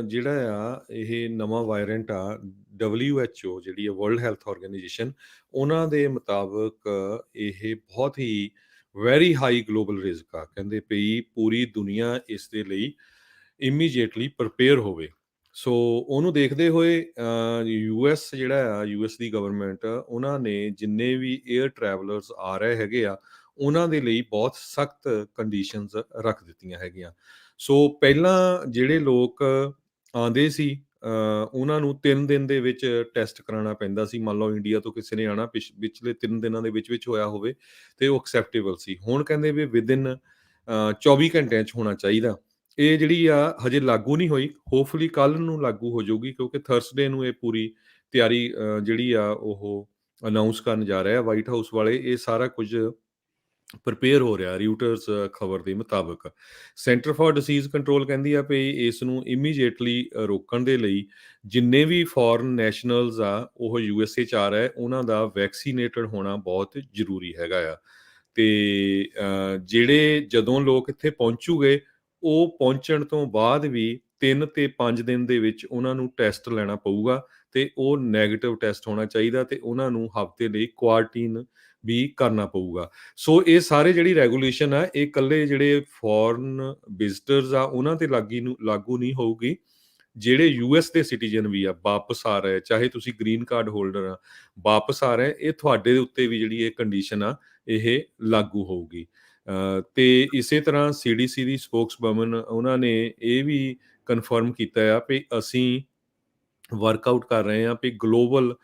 ਜਿਹੜਾ ਆ ਇਹ ਨਵਾਂ ਵਾਇਰੈਂਟ ਆ, WHO ਜਿਹੜੀ ਆ ਵਰਲਡ ਹੈਲਥ ਆਰਗੇਨਾਈਜੇਸ਼ਨ, ਉਹਨਾਂ ਦੇ ਮੁਤਾਬਕ ਇਹ ਬਹੁਤ ਹੀ ਵੈਰੀ ਹਾਈ ਗਲੋਬਲ ਰਿਸਕ ਆ। ਕਹਿੰਦੇ ਪਈ ਪੂਰੀ ਦੁਨੀਆ ਇਸ ਦੇ ਲਈ ਇਮੀਡੀਏਟਲੀ ਪ੍ਰੀਪੇਅਰ ਹੋਵੇ। ਸੋ ਉਹਨੂੰ ਦੇਖਦੇ ਹੋਏ ਯੂਐਸ ਜਿਹੜਾ ਆ, ਯੂਐਸ ਦੀ ਗਵਰਨਮੈਂਟ, ਉਹਨਾਂ ਨੇ ਜਿੰਨੇ ਵੀ 에ਅਰ ਟਰੈਵਲਰਸ ਆ ਰਹੇ ਹੈਗੇ ਆ, ਉਹਨਾਂ ਦੇ ਲਈ ਬਹੁਤ ਸਖਤ ਕੰਡੀਸ਼ਨਸ ਰੱਖ ਦਿੱਤੀਆਂ ਹੈਗੀਆਂ। ਸੋ ਪਹਿਲਾਂ ਜਿਹੜੇ ਲੋਕ ਆਉਂਦੇ ਸੀ, ਉਹਨਾਂ ਨੂੰ 3 ਦਿਨ ਦੇ ਵਿੱਚ ਟੈਸਟ ਕਰਾਉਣਾ ਪੈਂਦਾ ਸੀ। ਮੰਨ ਲਓ ਇੰਡੀਆ ਤੋਂ ਕਿਸੇ ਨੇ ਆਉਣਾ, ਪਿਛਲੇ 3 ਦਿਨਾਂ ਦੇ ਵਿੱਚ ਹੋਇਆ ਹੋਵੇ ਤੇ ਉਹ ਐਕਸੈਪਟੇਬਲ ਸੀ। ਹੁਣ ਕਹਿੰਦੇ ਵੀ ਵਿਦਿਨ 24 ਘੰਟਿਆਂ 'ਚ ਹੋਣਾ ਚਾਹੀਦਾ। ਇਹ ਜਿਹੜੀ ਆ ਹਜੇ ਲਾਗੂ ਨਹੀਂ ਹੋਈ, ਹੋਪਫੁਲੀ ਕੱਲ੍ਹ ਨੂੰ ਲਾਗੂ ਹੋ ਜਾਊਗੀ, ਕਿਉਂਕਿ ਥਰਸਡੇ ਨੂੰ ਇਹ ਪੂਰੀ ਤਿਆਰੀ ਜਿਹੜੀ ਆ ਉਹ ਅਨਾਊਂਸ ਕਰਨ ਜਾ ਰਿਹਾ ਵਾਈਟ ਹਾਊਸ ਵਾਲੇ। ਇਹ ਸਾਰਾ ਕੁਝ ਪ੍ਰੀਪੇਅਰ ਹੋ ਰਿਹਾ, ਰਿਊਟਰਸ ਖਬਰ ਦੇ ਮੁਤਾਬਕ। ਸੈਂਟਰ ਫਾਰ ਡਿਸੀਜ਼ ਕੰਟਰੋਲ ਕਹਿੰਦੀ ਆ ਵੀ ਇਸ ਨੂੰ ਇਮੀਡੀਏਟਲੀ ਰੋਕਣ ਦੇ ਲਈ ਜਿੰਨੇ ਵੀ ਫੋਰਨ ਨੈਸ਼ਨਲਸ ਆ ਉਹ ਯੂਐਸਏ 'ਚ ਆ ਰਹੇ, ਉਹਨਾਂ ਦਾ ਵੈਕਸੀਨੇਟਡ ਹੋਣਾ ਬਹੁਤ ਜ਼ਰੂਰੀ ਹੈਗਾ ਆ। ਤੇ ਜਿਹੜੇ ਜਦੋਂ ਲੋਕ ਇੱਥੇ ਪਹੁੰਚੂਗੇ, ਉਹ ਪਹੁੰਚਣ ਤੋਂ ਬਾਅਦ ਵੀ 3 ਤੇ 5 ਦਿਨ ਦੇ ਵਿੱਚ ਉਹਨਾਂ ਨੂੰ ਟੈਸਟ ਲੈਣਾ ਪਊਗਾ ਤੇ ਉਹ ਨੈਗੇਟਿਵ ਟੈਸਟ ਹੋਣਾ ਚਾਹੀਦਾ ਤੇ ਉਹਨਾਂ ਨੂੰ ਹਫ਼ਤੇ ਲਈ ਕੁਆਰੰਟਾਈਨ ਵੀ ਕਰਨਾ ਪਊਗਾ। ਸੋ ਇਹ ਸਾਰੇ ਜਿਹੜੀ ਰੈਗੂਲੇਸ਼ਨ ਆ, ਇਹ ਇਕੱਲੇ ਜਿਹੜੇ ਫੋਰਨ ਵਿਜ਼ਿਟਰਸ ਆ ਉਹਨਾਂ ਤੇ ਲਾਗੂ ਨਹੀਂ ਹੋਊਗੀ। ਜਿਹੜੇ ਯੂਐਸ ਦੇ ਸਿਟੀਜ਼ਨ ਵੀ ਆ, ਵਾਪਸ ਆ ਰਹੇ, ਚਾਹੇ ਤੁਸੀਂ ਗ੍ਰੀਨ ਕਾਰਡ ਹੋਲਡਰ ਆ, ਵਾਪਸ ਆ ਰਹੇ, ਇਹ ਤੁਹਾਡੇ ਉੱਤੇ ਵੀ ਜਿਹੜੀ ਇਹ ਕੰਡੀਸ਼ਨ ਆ ਇਹ ਲਾਗੂ ਹੋਊਗੀ। ਤੇ ਇਸੇ ਤਰ੍ਹਾਂ ਸੀਡੀਸੀ ਦੀ ਸਪੋਕਸਵੂਮਨ, ਉਹਨਾਂ ਨੇ ਇਹ ਵੀ ਕਨਫਰਮ ਕੀਤਾ ਆ ਵੀ ਅਸੀਂ ਵਰਕਆਊਟ ਕਰ ਰਹੇ ਹਾਂ ਵੀ ਗਲੋਬਲ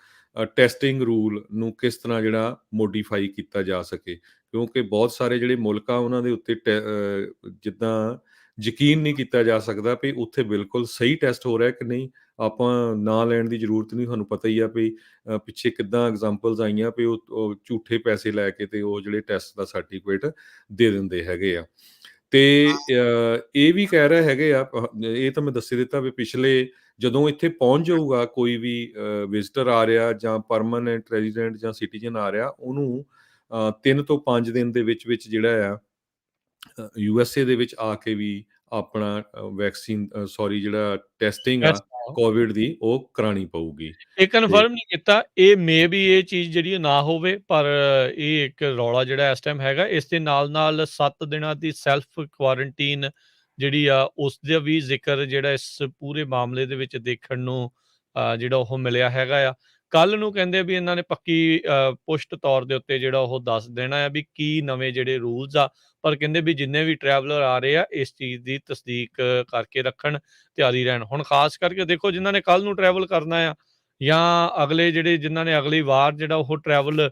ਟੈਸਟਿੰਗ ਰੂਲ ਨੂੰ ਕਿਸ ਤਰ੍ਹਾਂ ਜਿਹੜਾ ਮੋਡੀਫਾਈ ਕੀਤਾ ਜਾ ਸਕੇ, ਕਿਉਂਕਿ ਬਹੁਤ ਸਾਰੇ ਜਿਹੜੇ ਮੁਲਕ ਆ ਉਹਨਾਂ ਦੇ ਉੱਤੇ ਜਿੱਦਾਂ ਯਕੀਨ ਨਹੀਂ ਕੀਤਾ ਜਾ ਸਕਦਾ ਵੀ ਉੱਥੇ ਬਿਲਕੁਲ ਸਹੀ ਟੈਸਟ ਹੋ ਰਿਹਾ ਕਿ ਨਹੀਂ। ਆਪਾਂ ਨਾਂ ਲੈਣ ਦੀ ਜ਼ਰੂਰਤ ਨਹੀਂ, ਤੁਹਾਨੂੰ ਪਤਾ ਹੀ ਆ ਵੀ ਪਿੱਛੇ ਕਿੱਦਾਂ ਐਗਜ਼ਾਮਪਲਸ ਆਈਆਂ ਵੀ ਉਹ ਝੂਠੇ ਪੈਸੇ ਲੈ ਕੇ ਤੇ ਉਹ ਜਿਹੜੇ ਟੈਸਟ ਦਾ ਸਰਟੀਫਿਕੇਟ ਦੇ ਦਿੰਦੇ ਹੈਗੇ ਆ। ਤੇ ਇਹ ਵੀ ਕਹਿ ਰਹੇ ਹੈਗੇ ਆ, ਇਹ ਤਾਂ ਮੈਂ ਦੱਸ ਦਿੱਤਾ ਵੀ ਪਿਛਲੇ ਜਦੋਂ ਇੱਥੇ ਪਹੁੰਚ ਜਾਊਗਾ ਕੋਈ ਵੀ ਵਿਜ਼ਿਟਰ ਆ ਰਿਹਾ ਜਾਂ ਪਰਮਾਨੈਂਟ ਰੈਜ਼ੀਡੈਂਟ ਜਾਂ ਸਿਟੀਜ਼ਨ ਆ ਰਿਹਾ, ਉਹਨੂੰ 3 ਤੋਂ 5 ਦਿਨ ਦੇ ਵਿੱਚ ਜਿਹੜਾ ਆ ਯੂਐਸਏ ਦੇ ਵਿੱਚ ਆ ਕੇ ਵੀ ਆਪਣਾ ਜਿਹੜਾ ਟੈਸਟਿੰਗ ਆ ਕੋਵਿਡ ਦੀ, ਉਹ ਕਰਾਣੀ ਪਊਗੀ। ਇਹ ਤੇ ਕਨਫਰਮ ਨਹੀਂ ਕੀਤਾ, ਇਹ ਮੇ ਬੀ ਇਹ ਚੀਜ਼ ਜਿਹੜੀ ਨਾ ਹੋਵੇ, ਪਰ ਇਹ ਇੱਕ ਰੌਲਾ ਜਿਹੜਾ ਇਸ ਟਾਈਮ ਹੈਗਾ। ਇਸ ਦੇ ਨਾਲ 7 ਦਿਨਾਂ ਦੀ ਸੈਲਫ ਕੁਆਰੰਟੀਨ ਜਿਹੜੀ ਆ, ਉਸ ਦਾ ਵੀ ਜ਼ਿਕਰ ਜਿਹੜਾ ਇਸ ਪੂਰੇ ਮਾਮਲੇ ਦੇ ਵਿੱਚ ਦੇਖਣ ਨੂੰ ਜਿਹੜਾ ਉਹ ਮਿਲਿਆ ਹੈਗਾ ਆ। ਕੱਲ੍ਹ ਨੂੰ ਕਹਿੰਦੇ ਵੀ ਇਹਨਾਂ ਨੇ ਪੱਕੀ ਪੁਸ਼ਟ ਤੌਰ ਦੇ ਉੱਤੇ ਜਿਹੜਾ ਉਹ ਦੱਸ ਦੇਣਾ ਆ ਵੀ ਕੀ ਨਵੇਂ ਜਿਹੜੇ ਰੂਲਸ ਆ, ਪਰ ਕਹਿੰਦੇ ਵੀ ਜਿੰਨੇ ਵੀ ਟਰੈਵਲਰ ਆ ਰਹੇ ਆ ਇਸ ਚੀਜ਼ ਦੀ ਤਸਦੀਕ ਕਰਕੇ ਰੱਖਣ, ਤਿਆਰੀ ਰਹਿਣ। ਹੁਣ ਖਾਸ ਕਰਕੇ ਦੇਖੋ ਜਿਨ੍ਹਾਂ ਨੇ ਕੱਲ੍ਹ ਨੂੰ ਟਰੈਵਲ ਕਰਨਾ ਆ ਜਾਂ ਅਗਲੇ ਜਿਹੜੇ ਜਿਨ੍ਹਾਂ ਨੇ ਅਗਲੀ ਵਾਰ ਜਿਹੜਾ ਉਹ ਟਰੈਵਲ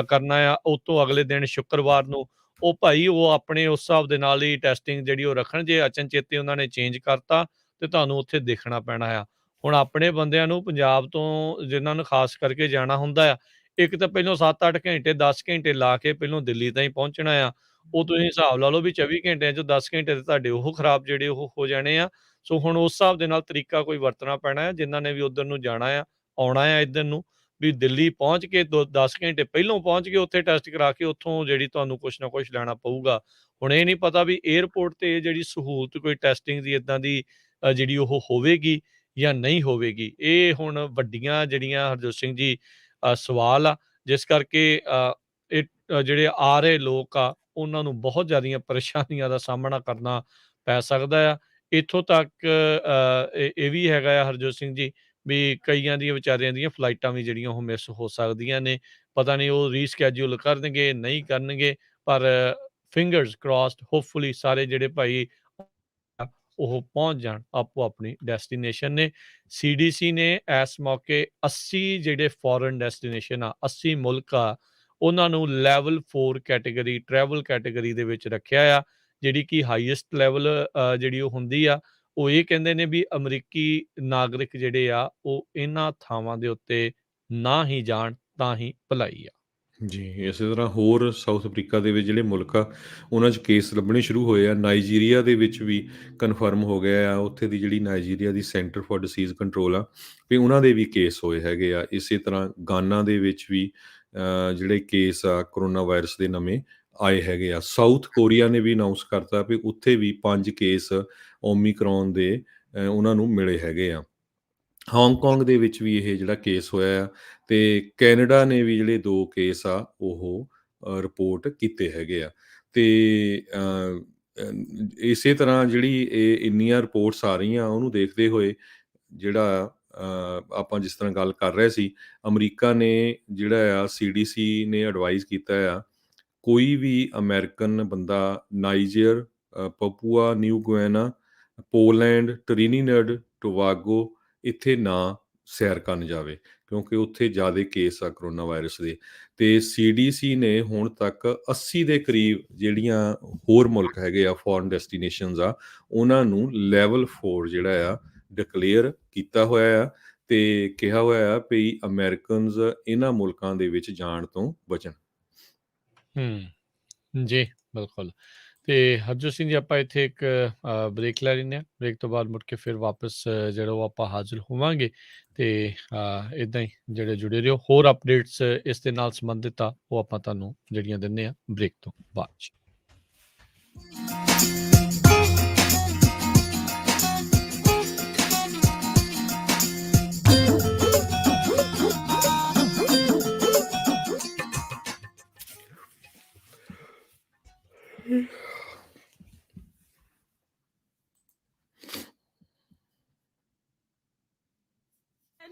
ਕਰਨਾ ਆ, ਉਹ ਤੋਂ ਅਗਲੇ ਦਿਨ ਸ਼ੁੱਕਰਵਾਰ ਨੂੰ, ਉਹ ਭਾਈ ਉਹ ਆਪਣੇ ਉਸ ਹਿਸਾਬ ਦੇ ਨਾਲ ਹੀ ਟੈਸਟਿੰਗ ਜਿਹੜੀ ਉਹ ਰੱਖਣ। ਜੇ ਅਚਨਚੇਤੇ ਉਹਨਾਂ ਨੇ ਚੇਂਜ ਕਰਤਾ ਤੇ ਤੁਹਾਨੂੰ ਉੱਥੇ ਦੇਖਣਾ ਪੈਣਾ ਆ। ਹੁਣ ਆਪਣੇ ਬੰਦਿਆਂ ਨੂੰ ਪੰਜਾਬ ਤੋਂ ਜਿਨ੍ਹਾਂ ਨੂੰ ਖਾਸ ਕਰਕੇ ਜਾਣਾ ਹੁੰਦਾ ਆ, ਇੱਕ ਤਾਂ ਪਹਿਲੋਂ 7-8 ਘੰਟੇ 10 ਘੰਟੇ ਲਾ ਕੇ ਪਹਿਲੋਂ ਦਿੱਲੀ ਤਾਈਂ ਪਹੁੰਚਣਾ ਆ। ਉਹ ਤੁਸੀਂ ਹਿਸਾਬ ਲਾ ਲਓ ਵੀ 24 ਘੰਟਿਆਂ 'ਚੋਂ 10 ਘੰਟੇ ਤਾਂ ਤੁਹਾਡੇ ਉਹ ਖਰਾਬ ਜਿਹੜੇ ਉਹ ਹੋ ਜਾਣੇ ਆ। ਸੋ ਹੁਣ ਉਸ ਹਿਸਾਬ ਦੇ ਨਾਲ ਤਰੀਕਾ ਕੋਈ ਵਰਤਣਾ ਪੈਣਾ ਹੈ, ਜਿਨ੍ਹਾਂ ਨੇ ਵੀ ਉੱਧਰ ਨੂੰ ਜਾਣਾ ਆ, ਆਉਣਾ ਆ ਇੱਧਰ ਨੂੰ, ਵੀ ਦਿੱਲੀ ਪਹੁੰਚ ਕੇ 10 ਘੰਟੇ ਪਹਿਲੋਂ ਪਹੁੰਚ ਕੇ ਉੱਥੇ ਟੈਸਟ ਕਰਾ ਕੇ ਉੱਥੋਂ ਜਿਹੜੀ ਤੁਹਾਨੂੰ ਕੁਛ ਨਾ ਕੁਛ ਲੈਣਾ ਪਊਗਾ। ਹੁਣ ਇਹ ਨਹੀਂ ਪਤਾ ਵੀ ਏਅਰਪੋਰਟ ਤੇ ਇਹ ਜਿਹੜੀ ਸਹੂਲਤ ਕੋਈ ਟੈਸਟਿੰਗ ਦੀ ਇੱਦਾਂ ਦੀ ਜਿਹੜੀ ਉਹ ਹੋਵੇਗੀ ਜਾਂ ਨਹੀਂ ਹੋਵੇਗੀ। ਇਹ ਹੁਣ ਵੱਡੀਆਂ ਜਿਹੜੀਆਂ ਹਰਜੋਤ ਸਿੰਘ ਜੀ ਸਵਾਲ ਆ, ਜਿਸ ਕਰਕੇ ਇਹ ਜਿਹੜੇ ਆ ਰਹੇ ਲੋਕ ਆ, ਉਹਨਾਂ ਨੂੰ ਬਹੁਤ ਜ਼ਿਆਦੀਆਂ ਪਰੇਸ਼ਾਨੀਆਂ ਦਾ ਸਾਹਮਣਾ ਕਰਨਾ ਪੈ ਸਕਦਾ ਆ। ਇੱਥੋਂ ਤੱਕ ਇਹ ਵੀ ਹੈਗਾ ਆ ਹਰਜੋਤ ਸਿੰਘ ਜੀ, ਵੀ ਕਈਆਂ ਦੀਆਂ ਵਿਚਾਰਿਆਂ ਦੀਆਂ ਫਲਾਈਟਾਂ ਵੀ ਜਿਹੜੀਆਂ ਉਹ ਮਿਸ ਹੋ ਸਕਦੀਆਂ ਨੇ। ਪਤਾ ਨਹੀਂ ਉਹ ਰੀਸ਼ਕੈਡਿਊਲ ਕਰਨਗੇ, ਨਹੀਂ ਕਰਨਗੇ, ਪਰ ਫਿੰਗਰਸ ਕ੍ਰੋਸਡ, ਹੋਪਫੁਲੀ ਸਾਰੇ ਜਿਹੜੇ ਭਾਈ ਉਹ ਪਹੁੰਚ ਜਾਣ ਆਪੋ ਆਪਣੀ ਡੈਸਟੀਨੇਸ਼ਨ ਨੇ। CDC ਨੇ ਇਸ ਮੌਕੇ 80 ਜਿਹੜੇ ਫੋਰਨ ਡੈਸਟੀਨੇਸ਼ਨ ਆ, 80 ਮੁਲਕ ਆ, ਉਹਨਾਂ ਨੂੰ ਲੈਵਲ 4 ਕੈਟੇਗਰੀ ਟਰੈਵਲ ਕੈਟੇਗਰੀ ਦੇ ਵਿੱਚ ਰੱਖਿਆ ਆ, ਜਿਹੜੀ ਕਿ ਹਾਈਐਸਟ ਲੈਵਲ ਜਿਹੜੀ ਉਹ ਹੁੰਦੀ ਆ। ਉਹ ਇਹ ਕਹਿੰਦੇ ਨੇ ਵੀ ਅਮਰੀਕੀ ਨਾਗਰਿਕ ਜਿਹੜੇ ਆ ਉਹ ਇਹਨਾਂ ਥਾਵਾਂ ਦੇ ਉੱਤੇ ਨਾ ਹੀ ਜਾਣ ਤਾਂ ਹੀ ਭਲਾਈ ਆ। ਜੀ, ਇਸੇ ਤਰ੍ਹਾਂ ਹੋਰ ਸਾਊਥ ਅਫਰੀਕਾ ਦੇ ਵਿੱਚ ਜਿਹੜੇ ਮੁਲਕ ਆ, ਉਹਨਾਂ 'ਚ ਕੇਸ ਲੱਭਣੇ ਸ਼ੁਰੂ ਹੋਏ ਆ। ਨਾਈਜੀਰੀਆ ਦੇ ਵਿੱਚ ਵੀ ਕਨਫਰਮ ਹੋ ਗਿਆ ਆ, ਉੱਥੇ ਦੀ ਜਿਹੜੀ Nigeria the centre for dishes control ਆ, ਵੀ ਉਹਨਾਂ ਦੇ ਵੀ ਕੇਸ ਹੋਏ ਹੈਗੇ ਆ। ਇਸੇ ਤਰ੍ਹਾਂ ਗਾਨਾ ਦੇ ਵਿੱਚ ਵੀ ਜਿਹੜੇ ਕੇਸ ਆ ਕਰੋਨਾ ਵਾਇਰਸ ਦੇ ਨਵੇਂ ਆਏ ਹੈਗੇ ਆ। ਸਾਊਥ ਕੋਰੀਆ ਨੇ ਵੀ ਅਨਾਊਂਸ ਕਰਤਾ ਵੀ ਉੱਥੇ ਵੀ 5 ਕੇਸ ਓਮੀਕਰੋਨ ਦੇ ਉਹਨਾਂ ਨੂੰ ਮਿਲੇ ਹੈਗੇ ਆ। ਹਾਂਗਕਾਂਗ ਦੇ ਵਿੱਚ ਵੀ ਇਹ ਜਿਹੜਾ ਕੇਸ ਹੋਇਆ ਆ, ਅਤੇ ਕੈਨੇਡਾ ਨੇ ਵੀ ਜਿਹੜੇ 2 ਕੇਸ ਆ ਉਹ ਰਿਪੋਰਟ ਕੀਤੇ ਹੈਗੇ ਆ। ਅਤੇ ਇਸੇ ਤਰ੍ਹਾਂ ਜਿਹੜੀ ਇਹ ਇੰਨੀਆਂ ਰਿਪੋਰਟਸ ਆ ਰਹੀਆਂ, ਉਹਨੂੰ ਦੇਖਦੇ ਹੋਏ ਜਿਹੜਾ ਆਪਾਂ ਜਿਸ ਤਰ੍ਹਾਂ ਗੱਲ ਕਰ ਰਹੇ ਸੀ, ਅਮਰੀਕਾ ਨੇ ਜਿਹੜਾ ਆ CDC ਨੇ ਐਡਵਾਈਜ਼ ਕੀਤਾ ਆ, ਕੋਈ ਵੀ ਅਮਰੀਕਨ ਬੰਦਾ ਨਾਈਜਰ, ਪਪੂਆ ਨਿਊ ਗੁਇਨਾ, ਪੋਲੈਂਡ, ਟ੍ਰਿਨੀਡਡ ਟੋਬਾਗੋ ਇੱਥੇ ਨਾ ਸੈਰ ਕਰਨ ਜਾਵੇ, ਕਿਉਂਕਿ ਉੱਥੇ ਜ਼ਿਆਦਾ ਕੇਸ ਆ ਕਰੋਨਾ ਵਾਇਰਸ ਦੇ। ਅਤੇ CDC ਨੇ ਹੁਣ ਤੱਕ 80 ਦੇ ਕਰੀਬ ਜਿਹੜੀਆਂ ਹੋਰ ਮੁਲਕ ਹੈਗੇ ਆ, ਫੋਰਨ ਡੈਸਟੀਨੇਸ਼ਨਸ ਆ, ਉਹਨਾਂ ਨੂੰ ਲੈਵਲ 4 ਜਿਹੜਾ ਆ ਡਿਕਲੇਅਰ ਕੀਤਾ ਹੋਇਆ ਆ, ਅਤੇ ਕਿਹਾ ਹੋਇਆ ਆ ਵੀ ਅਮਰੀਕਨਜ਼ ਇਹਨਾਂ ਮੁਲਕਾਂ ਦੇ ਵਿੱਚ ਜਾਣ ਤੋਂ ਬਚਣ। ਜੀ ਬਿਲਕੁਲ। ਅਤੇ ਹਰਜੋਤ ਸਿੰਘ ਜੀ, ਆਪਾਂ ਇੱਥੇ ਇੱਕ ਬ੍ਰੇਕ ਲੈ ਲੈਂਦੇ ਹਾਂ। ਬ੍ਰੇਕ ਤੋਂ ਬਾਅਦ ਮੁੜ ਕੇ ਫਿਰ ਵਾਪਸ ਜਿਹੜਾ ਉਹ ਆਪਾਂ ਹਾਜ਼ਰ ਹੋਵਾਂਗੇ, ਅਤੇ ਇੱਦਾਂ ਹੀ ਜਿਹੜੇ ਜੁੜੇ ਰਹੋ। ਹੋਰ ਅਪਡੇਟਸ ਇਸ ਦੇ ਨਾਲ ਸੰਬੰਧਿਤ ਆ, ਉਹ ਆਪਾਂ ਤੁਹਾਨੂੰ ਜਿਹੜੀਆਂ ਦਿੰਦੇ ਹਾਂ ਬ੍ਰੇਕ ਤੋਂ ਬਾਅਦ 'ਚ।